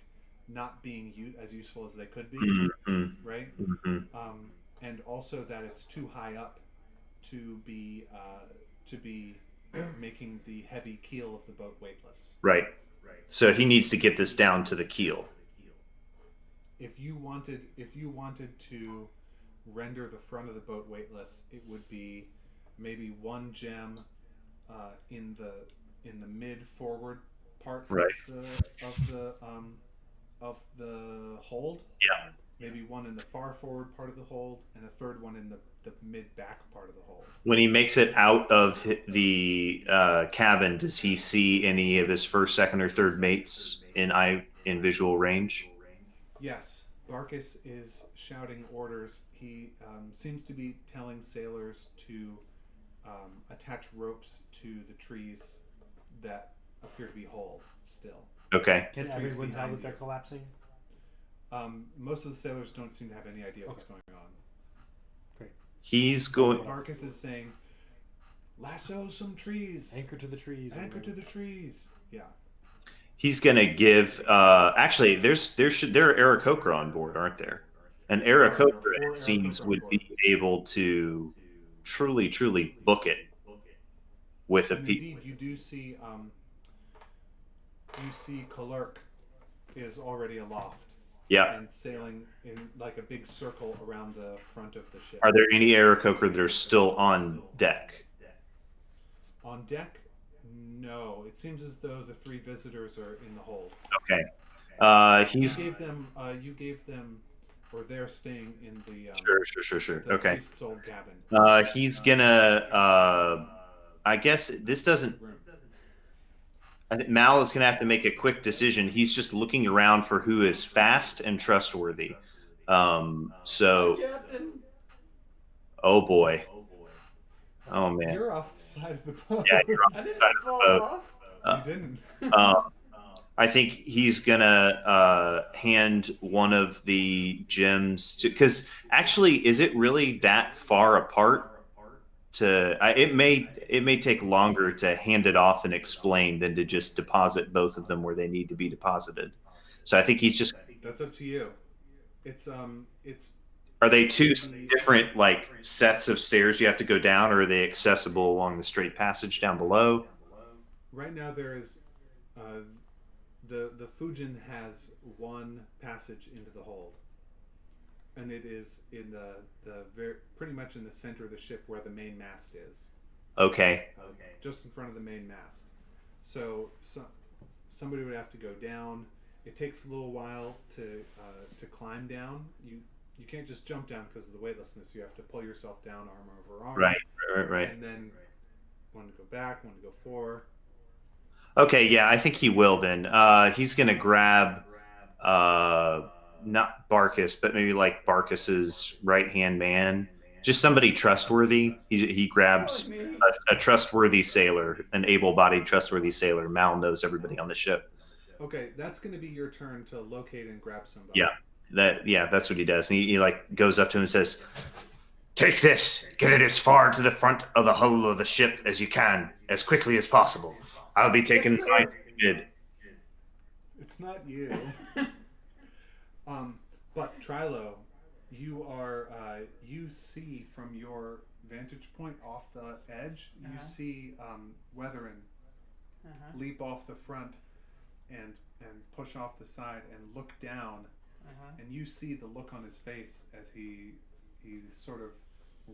not being as useful as they could be, Mm-hmm. right? Mm-hmm. And also that it's too high up to be making the heavy keel of the boat weightless. Right. So he needs to get this down to the keel. If you wanted to render the front of the boat weightless, it would be maybe one gem in the mid forward part Right. of the hold. Yeah. Maybe one in the far forward part of the hold, and a third one in the mid back part of the hold. When he makes it out of the cabin, does he see any of his first, second, or third mates in visual range? Yes, Barkus is shouting orders. He seems to be telling sailors to attach ropes to the trees that appear to be whole still. Okay. Can The trees everyone tell behind that they're you. collapsing? Most of the sailors don't seem to have any idea what's going on. He's going. Barkus is saying, "Lasso some trees. Anchor to the trees. Anchor to the trees." Yeah. He's going to give. Actually, there are Aarakocra on board, aren't there? And Aarakocra, There are 4 it seems, Aarakocra on would board. be able to truly book it with a And pe- indeed, you see Kalerk is already aloft Yeah. and sailing in like a big circle around the front of the ship. Are there any Aarakocra that are still on deck? On deck? No. It seems as though the 3 visitors are in the hold. Okay. You gave them, or they're staying in the Sure. the Okay. priest's old cabin. He's gonna. I guess this doesn't. Room. I think Mal is gonna have to make a quick decision. He's just looking around for who is fast and trustworthy. So, Captain. oh boy. Oh man. You're off the side of the boat. Yeah, you're off I the didn't side of fall the boat. off. You didn't. I think he's gonna hand one of the gems to, because actually, is it really that far apart? It may take longer to hand it off and explain than to just deposit both of them where they need to be deposited. So I think he's just. That's up to you. It's Are they two different like sets of stairs you have to go down, or are they accessible along the straight passage down below? right now there is the Fujin has one passage into the hold, and it is in the very pretty much in the center of the ship where the main mast is. Okay. Just in front of the main mast. So somebody would have to go down. It takes a little while to climb down. You can't just jump down because of the weightlessness. You have to pull yourself down arm over arm. Right. And then one to go back, one to go forward. Okay, yeah, I think he will then. He's going to grab not Barkus, but maybe like Barkus's right-hand man. Just somebody trustworthy. He grabs a trustworthy sailor, an able-bodied trustworthy sailor. Mal knows everybody on the ship. Okay, that's going to be your turn to locate and grab somebody. That's what he does. And he like goes up to him and says, "Take this. Get it as far to the front of the hull of the ship as you can, as quickly as possible. I'll be taking Yes, my sir. mid." It's not you. But Trilo, you see from your vantage point off the edge, you see Weatherin leap off the front and push off the side and look down, and you see the look on his face as he sort of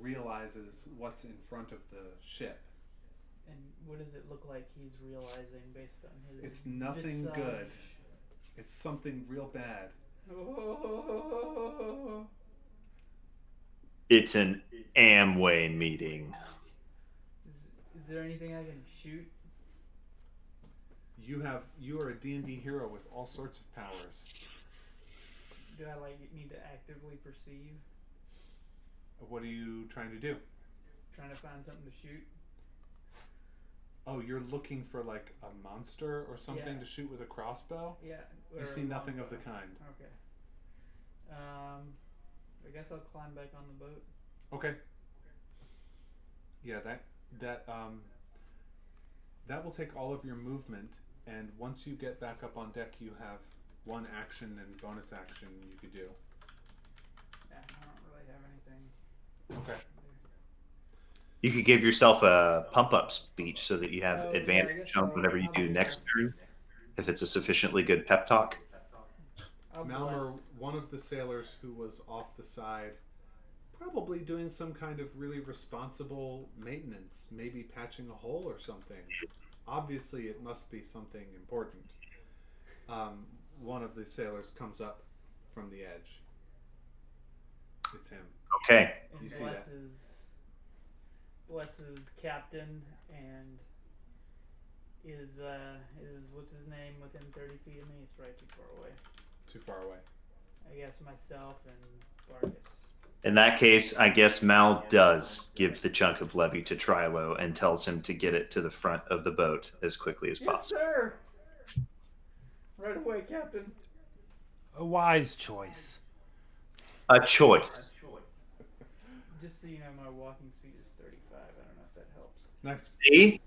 realizes what's in front of the ship. And what does it look like he's realizing based on his It's nothing visage? good. It's something real bad. Oh. It's an Amway meeting. Is there anything I can shoot? You are a D&D hero with all sorts of powers. Do I need to actively perceive? What are you trying to do? Trying to find something to shoot? Oh, you're looking for like a monster or something Yeah. to shoot with a crossbow? Yeah. You or see a nothing of the longbow. kind. Okay. I guess I'll climb back on the boat. Okay. Yeah, that will take all of your movement, and once you get back up on deck, you have one action and bonus action you could do. Yeah, I don't really have anything. Okay. You could give yourself a pump-up speech so that you have Oh, yeah, I advantage guess on so. whatever you I'll do do next that. turn, if it's a sufficiently good pep talk. Malmer, Bless. one of the sailors who was off the side, probably doing some kind of really responsible maintenance, maybe patching a hole or something. Obviously, it must be something important. One of the sailors comes up from the edge. It's him. Okay. And You see that? blesses Captain and is what's his name within 30 feet of me? It's right too far away. Too far away. I guess myself and Vargas. In that case, I guess Mal does give the chunk of levy to Trilo and tells him to get it to the front of the boat as quickly as Yes, possible. sir. Right away, Captain. A wise choice. A choice. Just so you know, my walking speed is 35. I don't know if that helps. Next.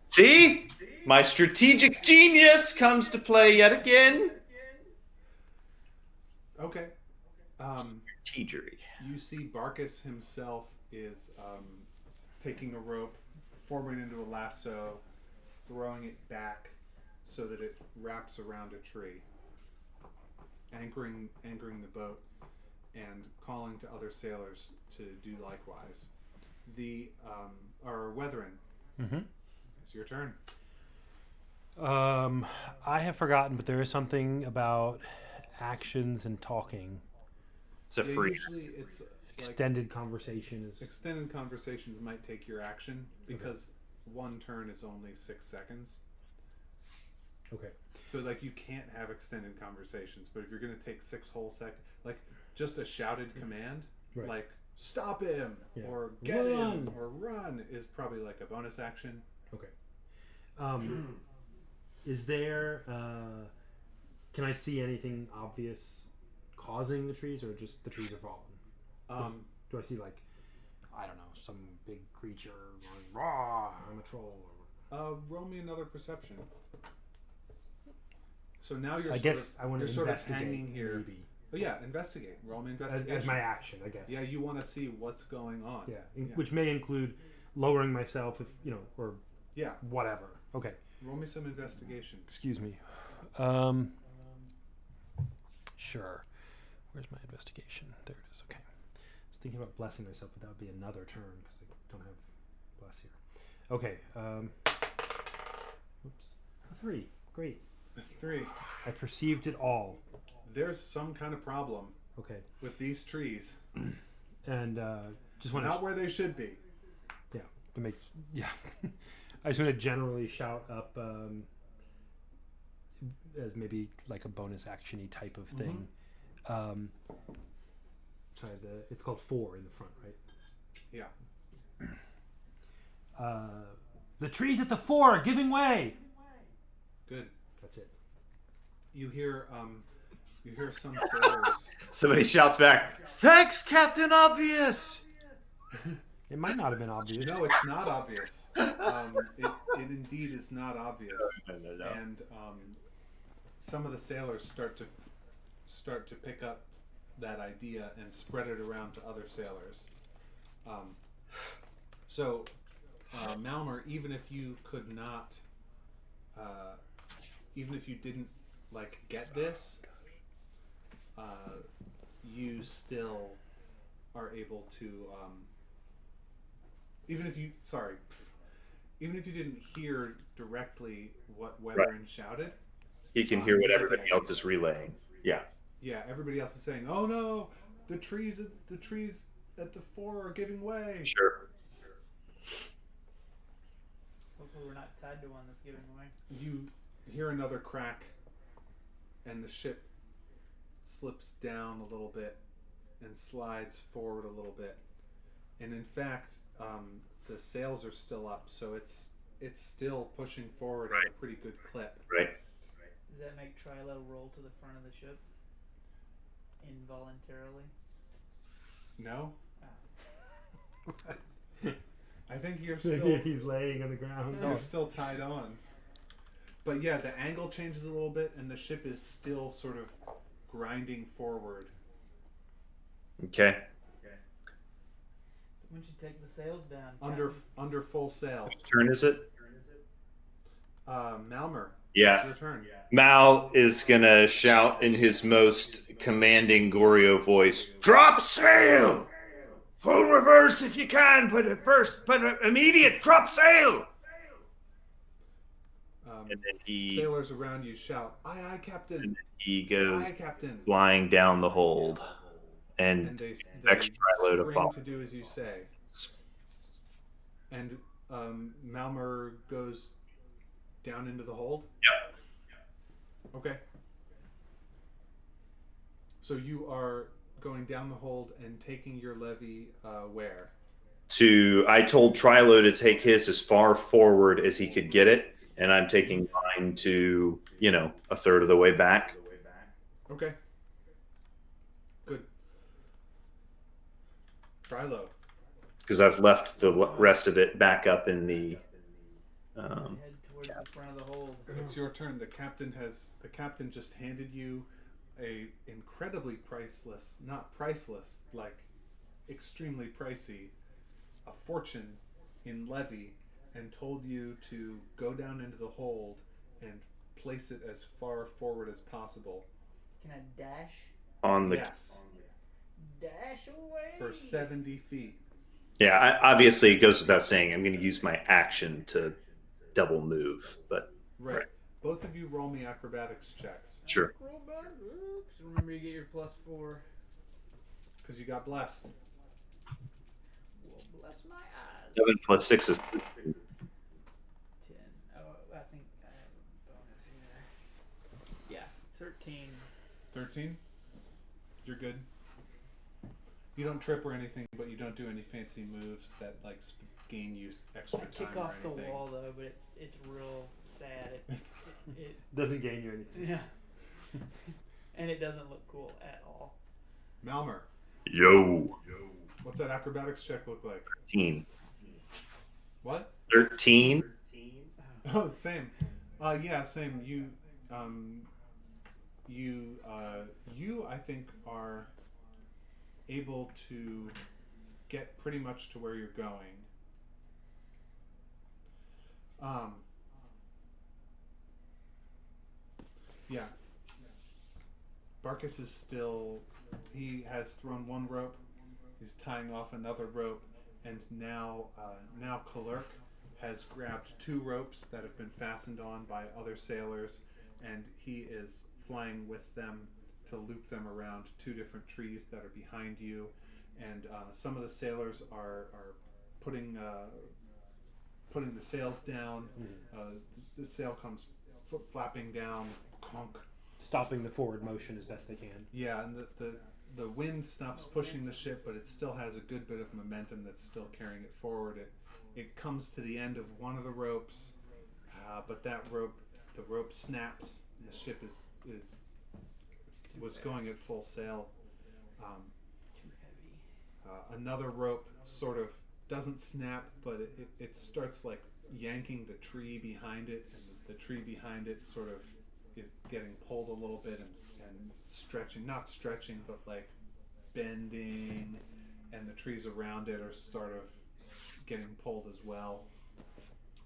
See? My strategic genius comes to play yet again. Okay. Strategery. You see Barkus himself is taking a rope, forming it into a lasso, throwing it back so that it wraps around a tree, anchoring the boat, and calling to other sailors to do likewise. Weatherin, it's your turn. I have forgotten, but there is something about actions and talking. It's a Yeah, free. usually it's Extended conversation is. extended conversations might take your action because one turn is only 6 seconds. Okay. So you can't have extended conversations, but if you're gonna take 6 whole seconds, just a shouted command, Right. like stop him Yeah. or get Run. him or run, is probably like a bonus action. Okay. Is there? Can I see anything obvious causing the trees, or just the trees are falling? Do I see I don't know, some big creature going raw? I'm a troll. Roll me another perception. So now you're I sort guess of, I want you're to sort of investigate. hanging here. Maybe. Oh yeah, investigate. Roll me As, investigation. as my action, I guess. Yeah, you want to see what's going on. Yeah, Yeah. which may include lowering myself, if or Yeah. whatever. Okay. Roll me some investigation. Excuse me. Sure. Where's my investigation? There it is. Okay. I was thinking about blessing myself, but that would be another turn because I don't have bless here. Okay. Oops. A 3. Great. 3. I perceived it all. There's some kind of problem Okay. with these trees. And just want Not to where they should be. to make I just want to generally shout up as maybe like a bonus actiony type of thing. Sorry, it's called 4 in the front, right? Yeah. The trees at the fore are giving way. Good. That's it. You hear some sailors. Somebody shouts back, "Thanks, Captain Obvious." It might not have been obvious. No, it's not obvious. It indeed is not obvious. No. And some of the sailors start to pick up that idea and spread it around to other sailors. So, Malmer, even if you could not, even if you didn't like get this, you still are able to. Even if you didn't hear directly what Weatherin shouted, He can hear what everybody else is relaying. Yeah. yeah, everybody else is saying, "Oh no, the trees at the fore are giving way." Sure. Hopefully we're not tied to one that's giving away. You hear another crack, and the ship slips down a little bit and slides forward a little bit. And in fact, the sails are still up, so it's still pushing forward at a pretty good clip. Right. Does that make Trilo roll to the front of the ship? Involuntarily? No, Ah. I think you're Maybe still if he's laying on the ground. you're still tied on. But yeah, the angle changes a little bit, and the ship is still sort of grinding forward. Okay. When you take the sails down. Under full sail. Whose turn is it? Malmer, Yeah. it's your turn. Mal is gonna shout in his most commanding Gorio voice, "Drop sail! Full reverse if you can, but immediate drop sail!" And then Sailors around you shout, "Aye, aye, Captain! he goes Aye, Captain!" flying down the hold And and they expects Trilo to spring follow. to do as you say. And Malmer goes down into the hold? Yep. Okay. So you are going down the hold and taking your levy where? I told Trilo to take his as far forward as he could get it, and I'm taking mine to, a third of the way back. Okay. Good. Trilo. Because I've left the rest of it back up in the. Head towards the front of the hold. It's your turn. The captain just handed you a incredibly not priceless, like extremely pricey, a fortune in levy, and told you to go down into the hold and place it as far forward as possible. Can I dash? On the. Yes, Dash away! for 70 feet. Yeah, obviously it goes without saying. I'm going to use my action to double move, but Right. Both of you roll me acrobatics checks sure. Acrobatics. Remember you get your +4. because you got blessed. Well, bless my eyes. 7 plus 6 is 10. Oh, I think I have a bonus here. Yeah, 13. 13. You're good. You don't trip or anything, but you don't do any fancy moves that like gain you extra I time kick or off the anything. wall though, but it's real sad. It Doesn't gain you anything. yeah, and it doesn't look cool at all. Malmer, Yo. what's that acrobatics check look like? 13. What? 13. Oh, same. Yeah, same. You I think are able to get pretty much to where you're going. Yeah. Barkus is still. He has thrown one rope. He's tying off another rope, and now Kalerk has grabbed two ropes that have been fastened on by other sailors, and he is flying with them to loop them around two different trees that are behind you. And some of the sailors are putting the sails down. The sail comes flapping down. Conk. Stopping the forward motion as best they can. Yeah, and the wind stops pushing the ship, but it still has a good bit of momentum that's still carrying it forward. It comes to the end of one of the ropes, but the rope snaps the ship was going at full sail. Too heavy. Another rope sort of doesn't snap, but it starts like yanking the tree behind it, and the tree behind it sort of is getting pulled a little bit and stretching, not stretching, but like bending, and the trees around it are sort of getting pulled as well.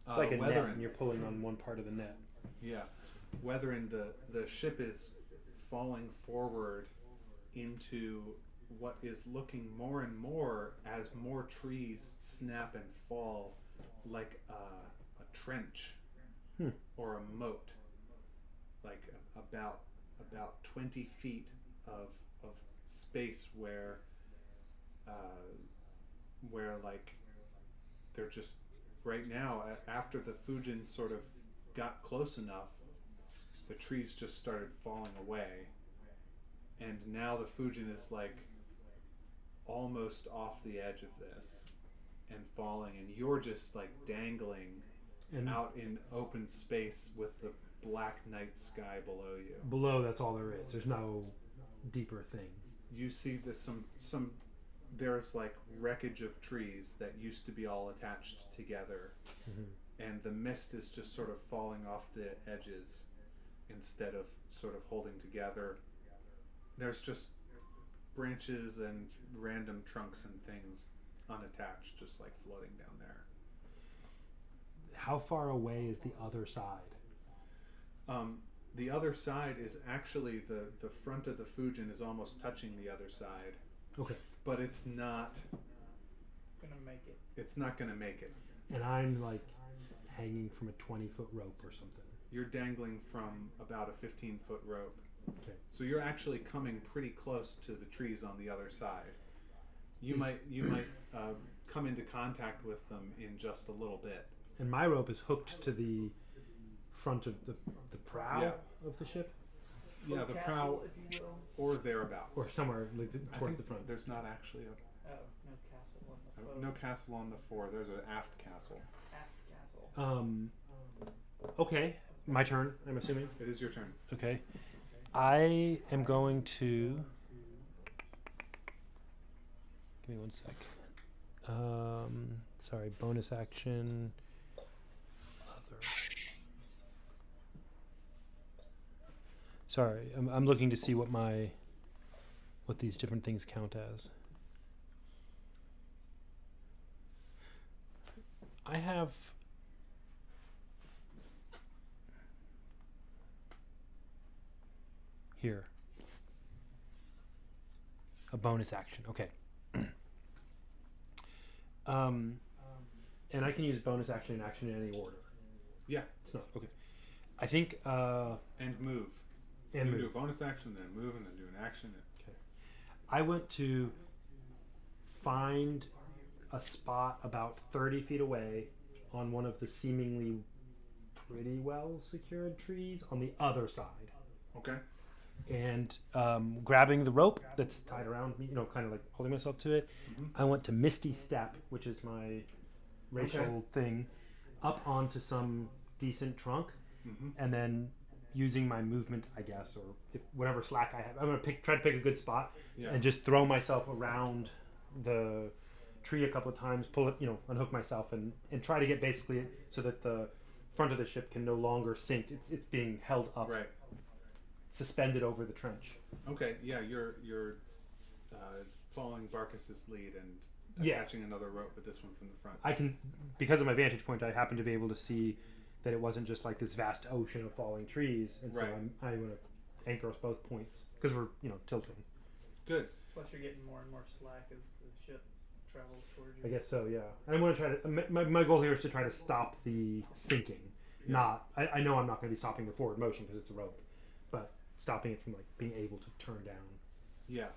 It's like a net, weathering. and you're pulling on one part of the net. Yeah, weathering, the ship is falling forward into what is looking more and more as more trees snap and fall, like a trench or a moat, like about 20 feet of space where like they're just right now, after the Fujin sort of got close enough, the trees just started falling away, and now the Fujin is like almost off the edge of this and falling, and you're just like dangling out in open space with the black night sky below you. Below, that's all there is. There's no deeper thing. You see there's like wreckage of trees that used to be all attached together, and the mist is just sort of falling off the edges instead of sort of holding together. There's just branches and random trunks and things unattached, just like floating down there. How far away is the other side? The other side is actually the front of the Fujin is almost touching the other side. Okay. But it's not Gonna make it. It's not going to make it. And I'm like hanging from a 20-foot rope or something. You're dangling from about a 15-foot rope. Okay. So you're actually coming pretty close to the trees on the other side. You might come into contact with them in just a little bit. And my rope is hooked to the front of the prow of the ship? Yeah, the prow, if you will, or thereabouts, or somewhere like towards the front. There's not actually no castle on the boat. no castle on the fore. There's an aft castle. Aft castle. Okay, my turn. I'm assuming. It is your turn. Okay, I am going to. Give me 1 sec. Sorry, bonus action. Other. Sorry, I'm looking to see what these different things count as. I have here a bonus action. Okay. And I can use bonus action and action in any order. Yeah. It's not okay. I think and move. And you move. do a bonus action, then move, and then do an action. Okay. I went to find a spot about 30 feet away on one of the seemingly pretty well secured trees on the other side. Okay. And grabbing the rope that's tied around me, kind of like holding myself to it, I went to Misty Step, which is my racial thing, up onto some decent trunk, and then using my movement, I guess, or whatever slack I have, I'm gonna try to pick a good spot and just throw myself around the tree a couple of times, pull it, unhook myself, and try to get basically so that the front of the ship can no longer sink. It's being held up, right, suspended over the trench. Okay, yeah, you're following Barkas's lead and attaching another rope, but this one from the front. I can, because of my vantage point, I happen to be able to see that it wasn't just like this vast ocean of falling trees, and so I'm going to anchor us both points because we're tilting. Good. Plus, you're getting more and more slack as the ship travels towards you. I guess so, yeah. And I'm going to try to. My goal here is to try to stop the sinking. Yeah. I know I'm not going to be stopping the forward motion because it's a rope, but stopping it from like being able to turn down. Yeah.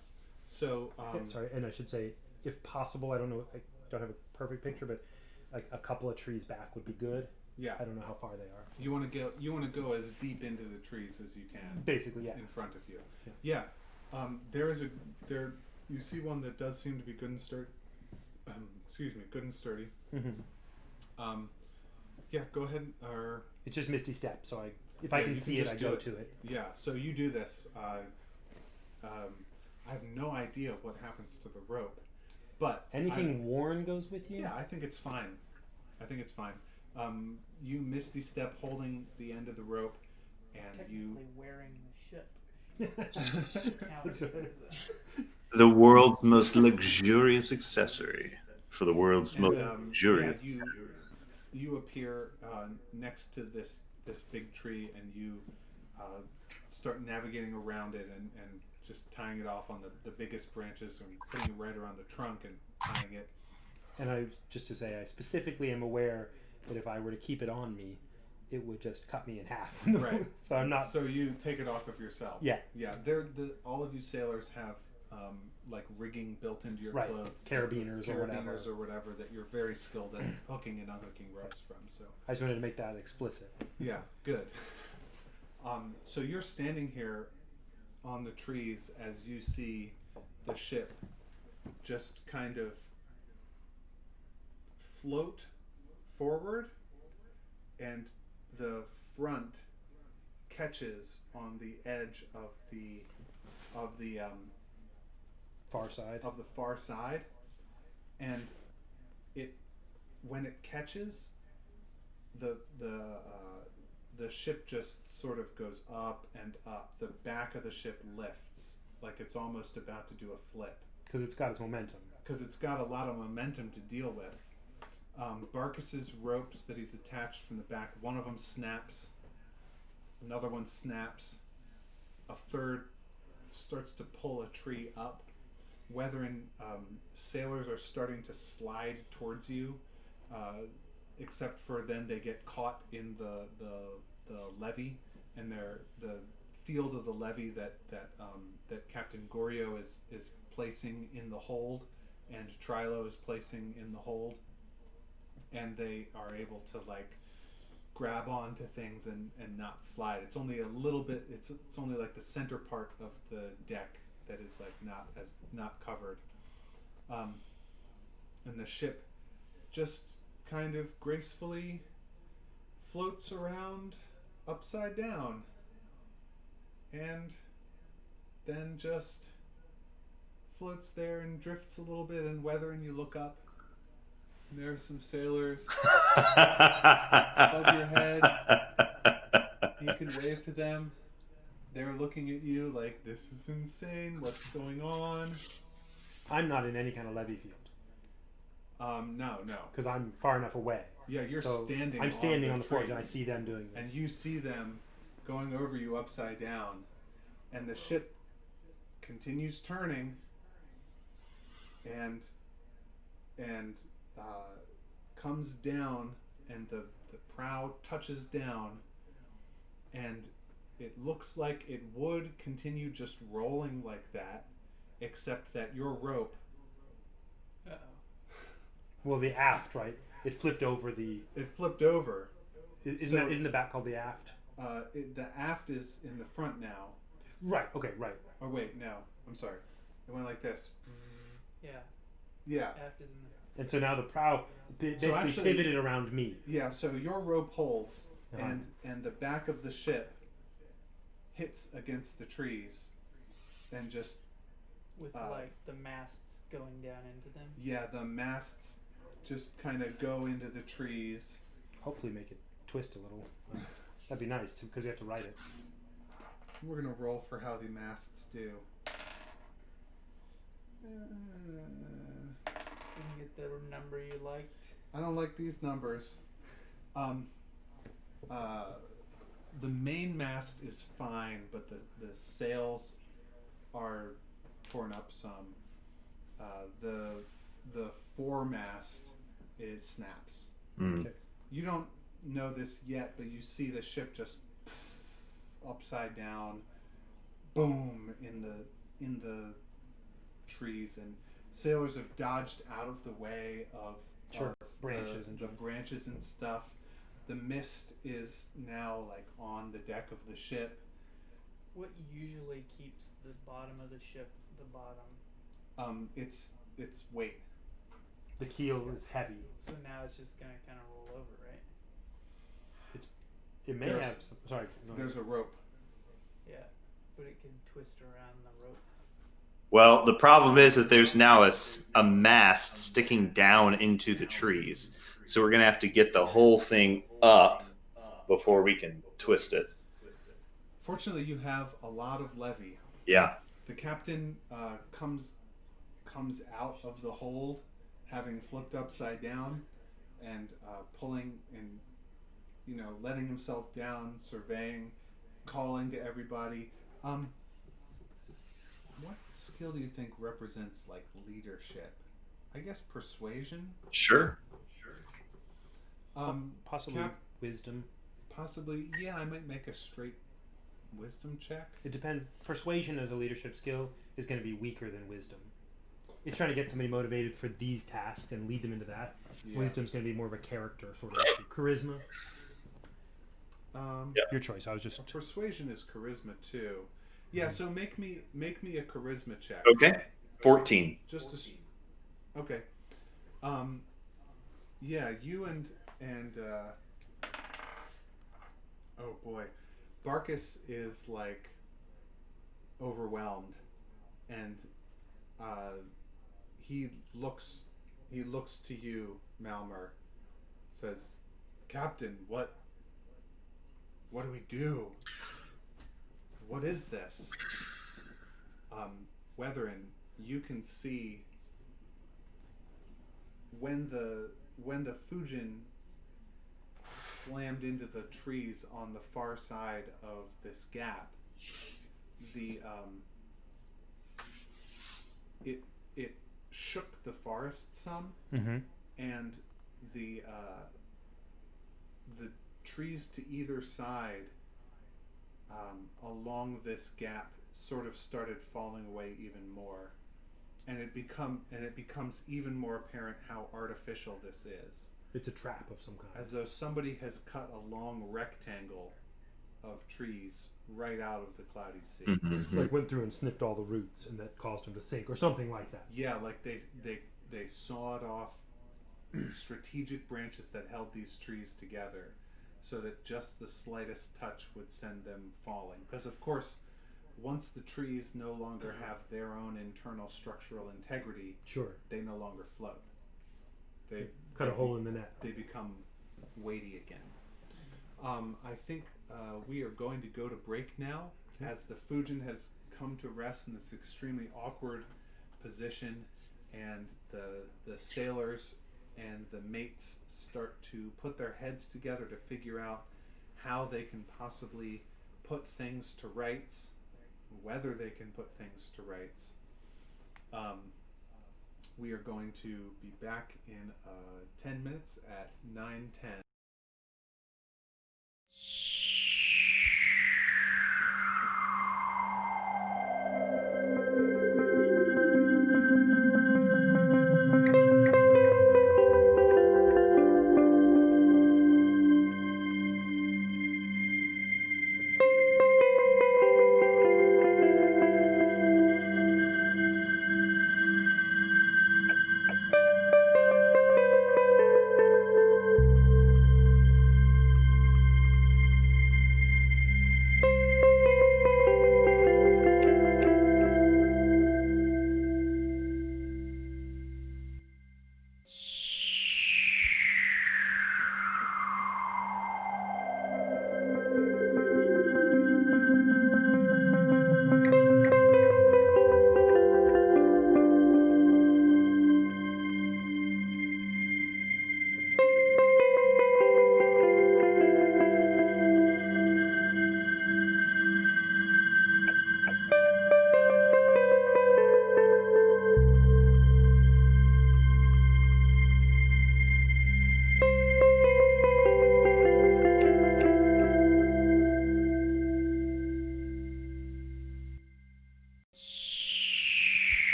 So. Sorry, and I should say, if possible, I don't know. I don't have a perfect picture, but like a couple of trees back would be good. Yeah. I don't know how far they are. You want to go as deep into the trees as you can. Basically, yeah. In front of you. Yeah. You see one that does seem to be good and sturdy. Good and sturdy. Mm-hmm. Yeah. Go ahead. It's just Misty Step, so I if I Yeah, can you see can it, just I do go it. to it. Yeah, so you do this. I have no idea what happens to the rope, but Anything worn goes with you? yeah, I think it's fine. You misty step holding the end of the rope, and you. Technically wearing the ship. Counts as The world's most luxurious accessory for the world's most Yeah, luxurious. you appear next to this big tree, and you start navigating around it and just tying it off on the biggest branches and putting it right around the trunk and tying it. And I just to say, I specifically am aware that if I were to keep it on me, it would just cut me in half. Right. So I'm not. So you take it off of yourself. Yeah. Yeah. All of you sailors have like rigging built into your Right. clothes, Carabiners or whatever that you're very skilled at hooking and unhooking ropes from. So I just wanted to make that explicit. yeah, good. So you're standing here on the trees as you see the ship just kind of float forward, and the front catches on the edge of the Far side. far side, and when it catches, the ship just sort of goes up and up. The back of the ship lifts like it's almost about to do a flip Because it's got its momentum. because it's got a lot of momentum to deal with. Barkus's ropes that he's attached from the back, one of them snaps, another one snaps, a third starts to pull a tree up. Weathering sailors are starting to slide towards you, except for then they get caught in the levee, and the field of the levee that Captain Gorio is placing in the hold, and Trilo is placing in the hold, and they are able to like grab onto things and not slide. It's only a little bit. It's only like the center part of the deck that is like not covered, and the ship just kind of gracefully floats around upside down, and then just floats there and drifts a little bit in weather, and you look up, and there are some sailors above your head. You can wave to them. They're looking at you like, this is insane, what's going on? I'm not in any kind of levee field No. because I'm far enough away. Yeah, you're So standing. I'm standing on the forge, tree, and I see them doing this. and you see them going over you upside down, and the ship continues turning, and comes down, and the prow touches down, and it looks like it would continue just rolling like that, except that your rope, Uh-oh. Well, the aft, right? It flipped over the. it flipped over. Isn't the back called the aft? The aft is in the front now. Right. Okay. Right. Oh wait, no, I'm sorry. It went like this. Yeah. Yeah, Aft is in the. And so now the prow basically actually- pivoted around me. yeah. So your rope holds, Uh-huh. and the back of the ship hits against the trees, and just With like the masts going down into them. the masts just kind of go into the trees. Hopefully, make it twist a little. That'd be nice too, because you have to write it. We're gonna roll for how the masts do. Didn't get the number you liked. I don't like these numbers. The main mast is fine, but the sails are torn up some. The foremast is snaps. Mm. You don't know this yet, but you see the ship just upside down, boom, in the trees, and sailors have dodged out of the way of Branches the branches and stuff. The mist is now like on the deck of the ship. What usually keeps the bottom of the ship the bottom? It's weight. The keel is heavy. So now it's just gonna kind of roll over, right? It may There's- have. Sorry. go ahead. There's a rope. Yeah, but it can twist around the rope. Well, the problem is that there's now a mast sticking down into the trees. So we're going to have to get the whole thing up before we can twist it. Fortunately, you have a lot of levy. Yeah. The captain comes out of the hold, having flipped upside down, and pulling and letting himself down, surveying, calling to everybody. What skill do you think represents like leadership? I guess persuasion. Sure. Possibly wisdom. Possibly, yeah. I might make a straight wisdom check. It depends. Persuasion as a leadership skill is going to be weaker than wisdom. It's trying to get somebody motivated for these tasks and lead them into that. Yeah. Wisdom's going to be more of a character sort of issue. Charisma. Yeah. Your choice. I was just. Persuasion is charisma too. Yeah. So make me a charisma check. Okay. 14. Just a. Okay. Yeah. You and oh boy, Barkus is like overwhelmed, and he looks to you, Malmer. Says, "Captain, what do we do? What is this?" Weatherin, you can see when the Fujin slammed into the trees on the far side of this gap, the it shook the forest some, Mm-hmm. and the trees to either side along this gap sort of started falling away even more, and it becomes even more apparent how artificial this is. It's a trap of some kind. As though somebody has cut a long rectangle of trees right out of the cloudy sea. Mm-hmm. Like went through and snipped all the roots, and that caused them to sink, or something like that. Yeah, like they sawed off strategic branches that held these trees together, so that just the slightest touch would send them falling. Because of course, once the trees no longer have their own internal structural integrity, Sure. they no longer float. They Cut a hole in the net. They become weighty again. I think we are going to go to break now, as the Fujin has come to rest in this extremely awkward position, and the sailors and the mates start to put their heads together to figure out how they can possibly put things to rights, whether they can put things to rights. We are going to be back in 10 minutes at 9:10.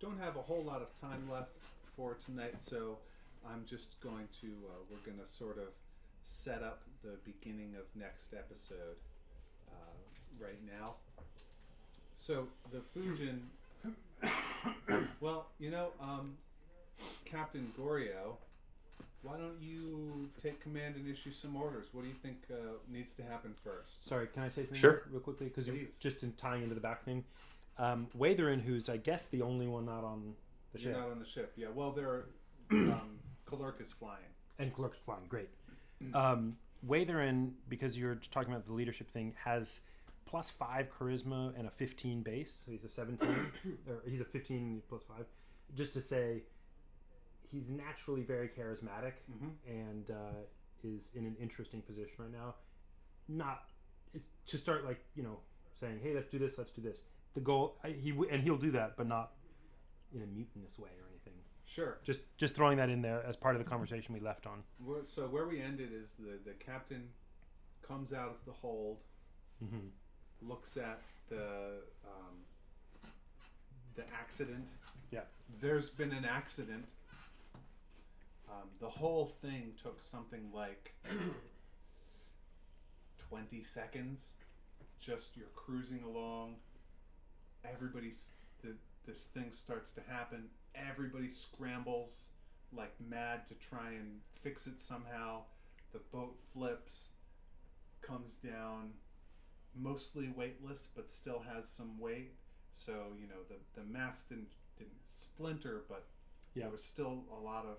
don't have a whole lot of time left for tonight, so I'm just going to we're going to sort of set up the beginning of next episode right now. So the Fujin, well, Captain Gorio, why don't you take command and issue some orders? What do you think needs to happen first? Sorry, can I say something Sure. real quickly? Because Please. just in tying into the back thing, Watherin, who's I guess the only one not on the You're ship, not on the ship. Yeah, well, there, Kalurk is flying. and Clerk's flying, great. Watherin, because you're talking about the leadership thing, has +5 charisma and a 15 base, so he's a 17, or he's a 15 +5. Just to say, he's naturally very charismatic and is in an interesting position right now. Not it's to start saying, hey, let's do this. The goal, he'll do that, but not in a mutinous way or anything. Sure. Just throwing that in there as part of the conversation we left on. So where we ended is the captain comes out of the hold, looks at the accident. Yeah. There's been an accident. The whole thing took something like 20 seconds. Just you're cruising along. This thing starts to happen. Everybody scrambles like mad to try and fix it somehow. The boat flips, comes down, mostly weightless, but still has some weight. So the mast didn't splinter, but there was still a lot of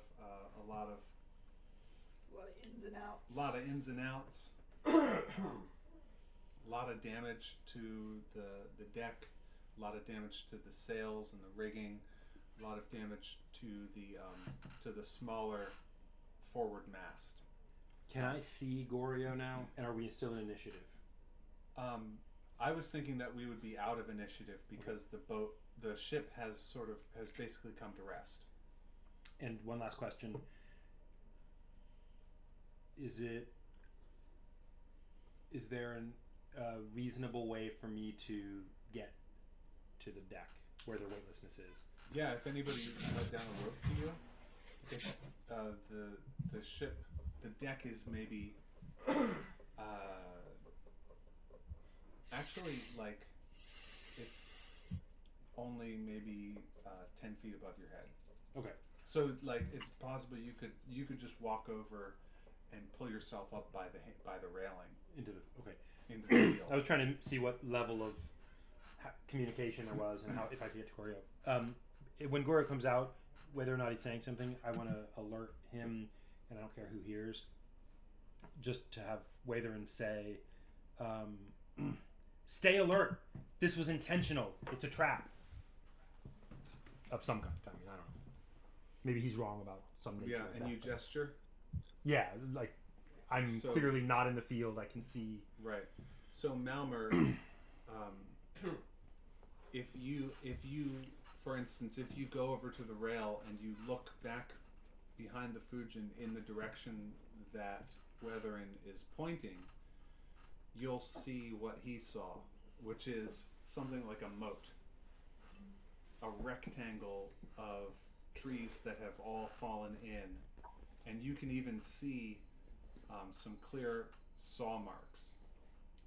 ins and outs. A lot of ins and outs. A lot of damage to the deck. A lot of damage to the sails and the rigging. A lot of damage to the smaller forward mast. Can I see Gorio now? And are we still in initiative? I was thinking that we would be out of initiative because the ship has basically come to rest. And one last question: Is there a reasonable way for me to get to the deck where the weightlessness is? Yeah, if anybody let down a rope to you, it's the ship. The deck is maybe actually it's only maybe 10 feet above your head. Okay. So it's possible you could just walk over and pull yourself up by the railing Into the field. I was trying to see what level of communication there was and how if I could get to Gorio. When Gorio comes out, whether or not he's saying something, I want to alert him, and I don't care who hears. Just to have Watherin say, "Stay alert. This was intentional. It's a trap of some kind. I mean, I don't know. Maybe he's wrong about some nature. Yeah, of and that, you but- gesture. Yeah, I'm So- clearly not in the field. I can see. Right. So Malmer, if you, for instance, if you go over to the rail and you look back behind the Fujin in the direction that Weatherin is pointing, you'll see what he saw, which is something like a moat, a rectangle of trees that have all fallen in, and you can even see some clear saw marks.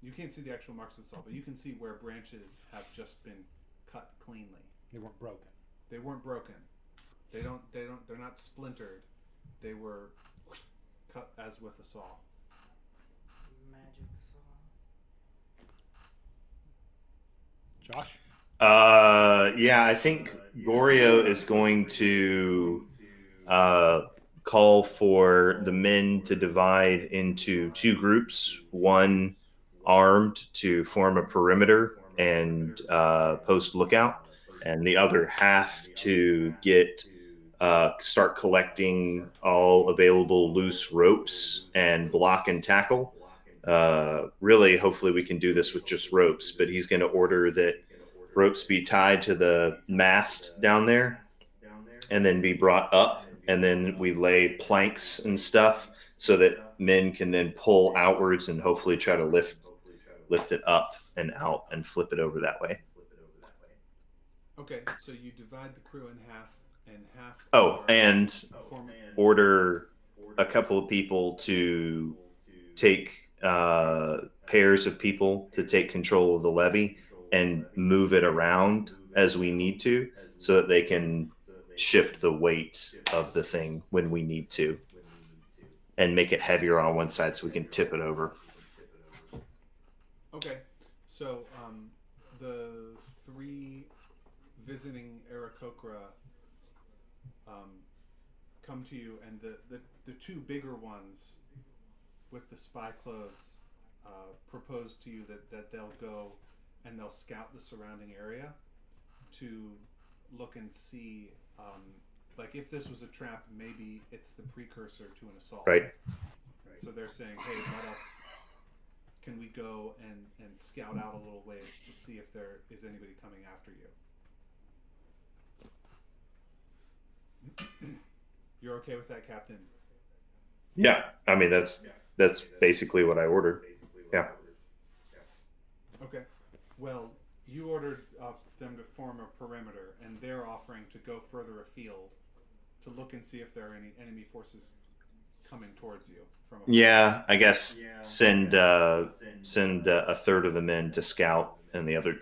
You can't see the actual marks of the saw, but you can see where branches have just been cut cleanly. They weren't broken. They weren't broken. They're not splintered. They were cut as with a saw. Magic saw. Josh? Yeah, I think Gorio is going to call for the men to divide into two groups, one armed to form a perimeter and post lookout, and the other half to start collecting all available loose ropes and block and tackle. Really, hopefully we can do this with just ropes, but he's going to order that ropes be tied to the mast down there and then be brought up, and then we lay planks and stuff so that men can then pull outwards and hopefully try to lift it up and out and flip it over that way. Okay, so you divide the crew in half, and half. Oh, are and form- order a couple of people to take pairs of people to take control of the levee and move it around as we need to so that they can shift the weight of the thing when we need to and make it heavier on one side so we can tip it over. Okay, so the 3 visiting Aarakocra come to you, and the 2 bigger ones with the spy clothes propose to you that they'll go and they'll scout the surrounding area to look and see, like, if this was a trap, maybe it's the precursor to an assault. Right. So they're saying, hey, can we go and scout out a little ways to see if there is anybody coming after you? You're okay with that, Captain? Yeah, I mean that's basically what I ordered. Yeah. Okay. Well, you ordered them to form a perimeter, and they're offering to go further afield to look and see if there are any enemy forces coming towards you from afar. Yeah, I guess send a third of the men to scout, and the other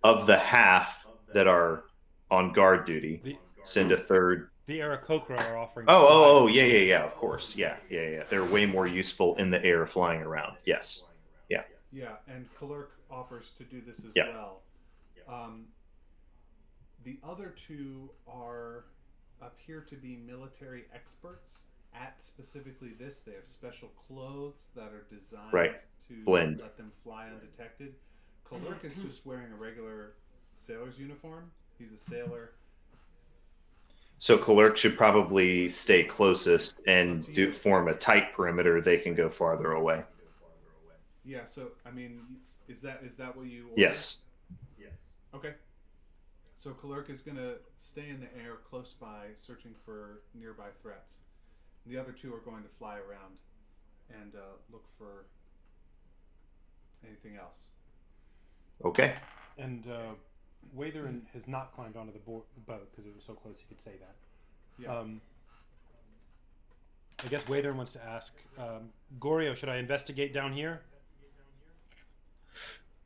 of the half that are on guard duty. The Send a third. the Aarakocra are offering. Oh, yeah. Of course, yeah. They're way more useful in the air, flying around. Yes, yeah. Yeah, and Kalerk offers to do this as Yeah. well. The other 2 appear to be military experts at specifically this. They have special clothes that are designed Right. to Blend. let them fly undetected. Kalerk is just wearing a regular sailor's uniform. He's a sailor. So Kalerk should probably stay closest and form a tight perimeter. They can go farther away. Yeah, so I mean, is that what you ordered? Yes. Okay. So Kalerk is going to stay in the air close by, searching for nearby threats. The other 2 are going to fly around and look for anything else. Okay. And Watherin has not climbed onto the boat because it was so close he could say that. Yeah. I guess Watherin wants to ask, Gorio, should I investigate down here?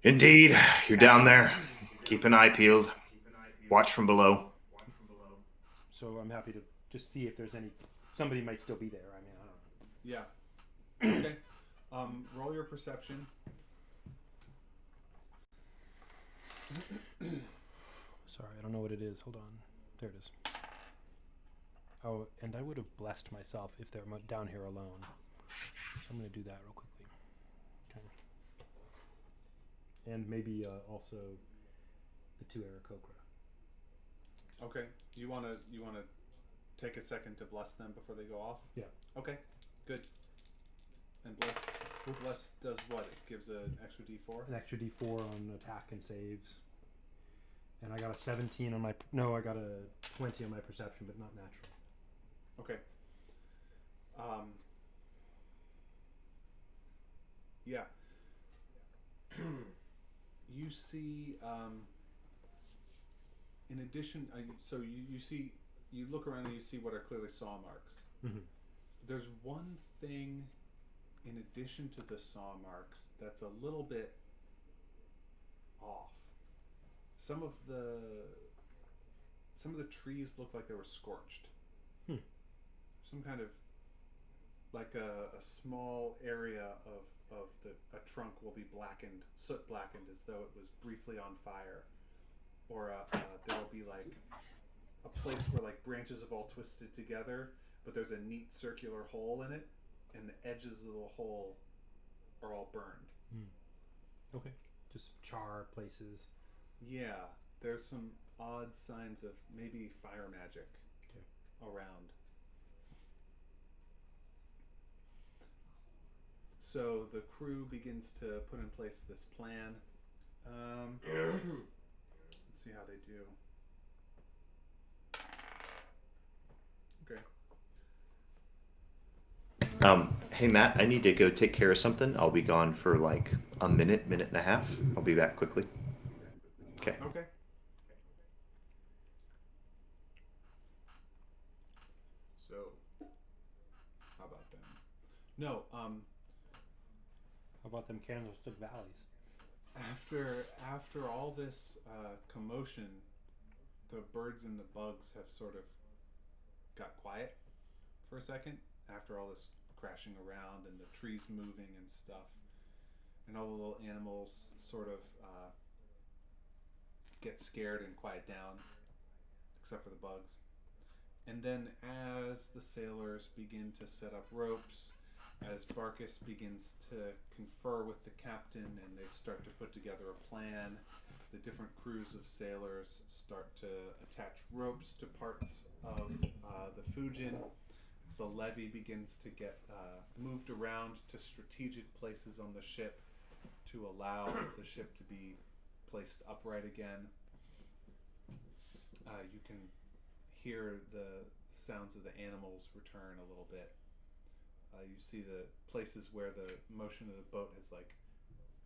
Indeed, you're down there. Keep an eye peeled. Watch from below. So I'm happy to just see if there's somebody might still be there. I mean, I don't know. Yeah. Okay. Roll your perception. Sorry, I don't know what it is. Hold on. There it is. Oh, and I would have blessed myself if they're down here alone. So I'm going to do that real quickly. Okay. And maybe also the 2 Aarakocra. Okay. You want to take a second to bless them before they go off? Yeah. Okay. Good. And bless does what? It gives an extra D4? An extra D4 on attack and saves. And I got a 17 on my... No, I got a 20 on my perception, but not natural. Okay. Yeah. You see, in addition, so you look around and you see what are clearly saw marks. Mm-hmm. There's one thing in addition to the saw marks that's a little bit off. Some of the trees look like they were scorched. Some kind of, like a small area of a trunk will be blackened, soot blackened, as though it was briefly on fire. Or there will be like a place where like branches have all twisted together, but there's a neat circular hole in it, and the edges of the hole are all burned. Okay. Just char places. Yeah, there's some odd signs of maybe fire magic around. So the crew begins to put in place this plan. Let's see how they do. Okay. Hey Matt, I need to go take care of something. I'll be gone for like a minute and a half. I'll be back quickly. Okay. Okay. No. How about them Candlestick Valleys? After all this commotion, the birds and the bugs have sort of got quiet for a second. After all this crashing around and the trees moving and stuff, and all the little animals sort of get scared and quiet down, except for the bugs. And then, as the sailors begin to set up ropes, as Barkus begins to confer with the captain and they start to put together a plan, the different crews of sailors start to attach ropes to parts of the Fujin. As the levee begins to get moved around to strategic places on the ship to allow the ship to be placed upright again. You can hear the sounds of the animals return a little bit. You see the places where the motion of the boat has like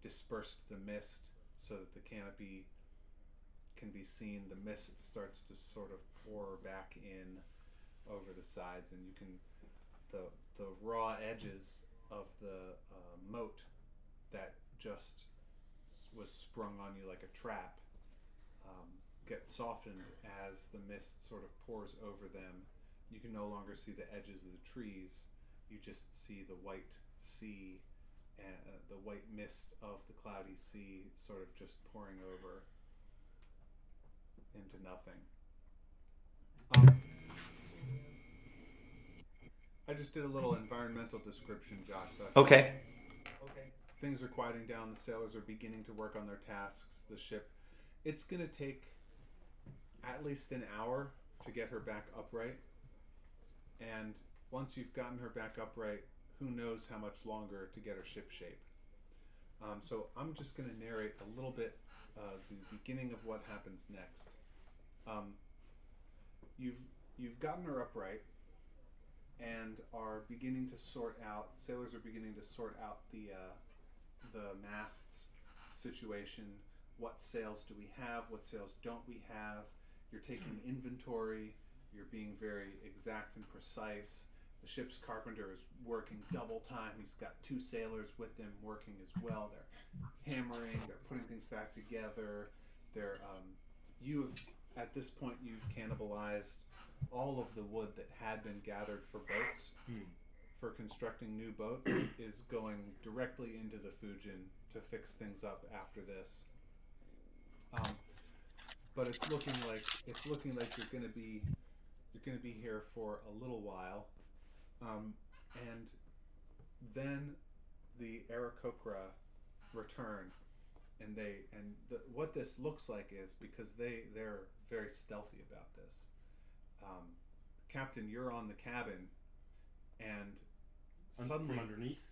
dispersed the mist so that the canopy can be seen. The mist starts to sort of pour back in over the sides, and you can the raw edges of the moat that just was sprung on you like a trap get softened as the mist sort of pours over them. You can no longer see the edges of the trees. You just see the white sea and the white mist of the cloudy sea sort of just pouring over into nothing. I just did a little environmental description, Josh. Okay. Things are quieting down. The sailors are beginning to work on their tasks. The ship, it's going to take at least an hour to get her back upright. And once you've gotten her back upright, who knows how much longer to get her ship shape. So I'm just going to narrate a little bit the beginning of what happens next. You've gotten her upright and are beginning to sort out. Sailors are beginning to sort out the masts situation. What sails do we have? What sails don't we have? You're taking inventory. You're being very exact and precise. The ship's carpenter is working double time. He's got 2 sailors with him working as well. They're hammering. They're putting things back together. At this point, you've cannibalized all of the wood that had been gathered for boats, for constructing new boats, is going directly into the Fujin to fix things up after this. But it's looking like you're going to be here for a little while, and then the Aarakocra return, and what this looks like is, because they're very stealthy about this. Captain, you're on the cabin, and suddenly from underneath.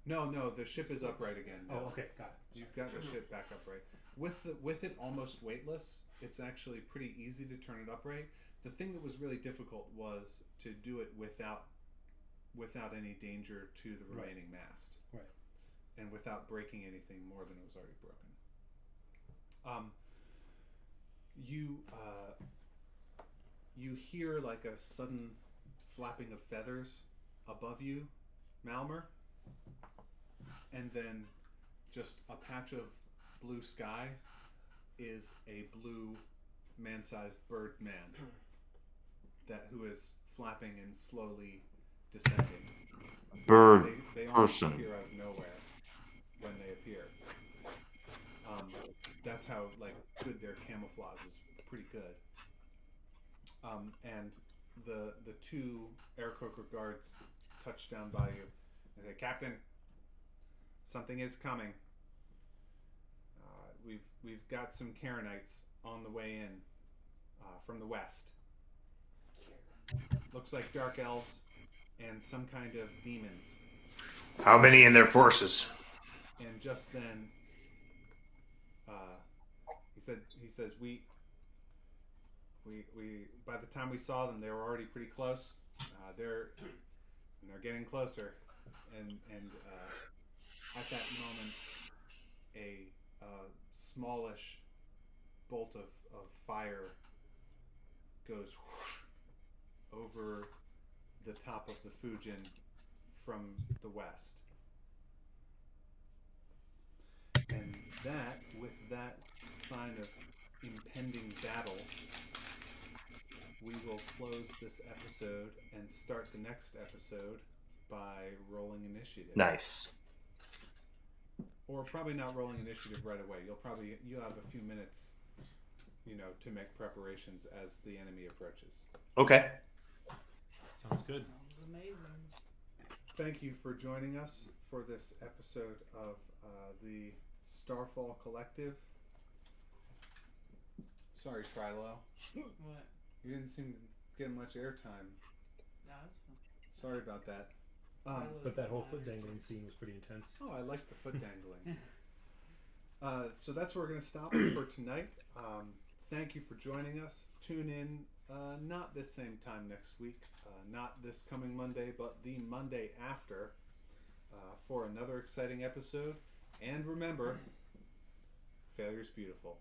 No, the ship is upright again. Oh, okay, got it. You've got the ship back upright. With it almost weightless, it's actually pretty easy to turn it upright. The thing that was really difficult was to do it without any danger to the remaining mast. Right. And without breaking anything more than it was already broken. You hear like a sudden flapping of feathers above you, Malmer, and then just a patch of blue sky is a blue man-sized bird man who is flapping and slowly descending. Bird they person. almost appear out of nowhere when they appear. That's how good their camouflage is pretty good. And the 2 Aarakocra guards touch down by you and say, "Captain, something is coming. We've got some Karenites on the way in from the west. Looks like dark elves and some kind of demons." How many in their forces? And just then, he says we by the time we saw them, they were already pretty close. They're getting closer, and at that moment, a smallish bolt of fire goes whoosh over the top of the Fujin from the west. And with that sign of impending battle, we will close this episode and start the next episode by rolling initiative. Nice. Or probably not rolling initiative right away. You'll have a few minutes, to make preparations as the enemy approaches. Okay. Sounds good. Sounds amazing. Thank you for joining us for this episode of the Starfall Collective. Sorry, Trilo. What? You didn't seem to get much airtime. No, that's fine. Sorry about that. But that whole foot dangling scene was pretty intense. Oh, I like the foot dangling. So that's where we're going to stop for tonight. Thank you for joining us. Tune in, not this same time next week, not this coming Monday, but the Monday after, for another exciting episode. And remember, failure's beautiful.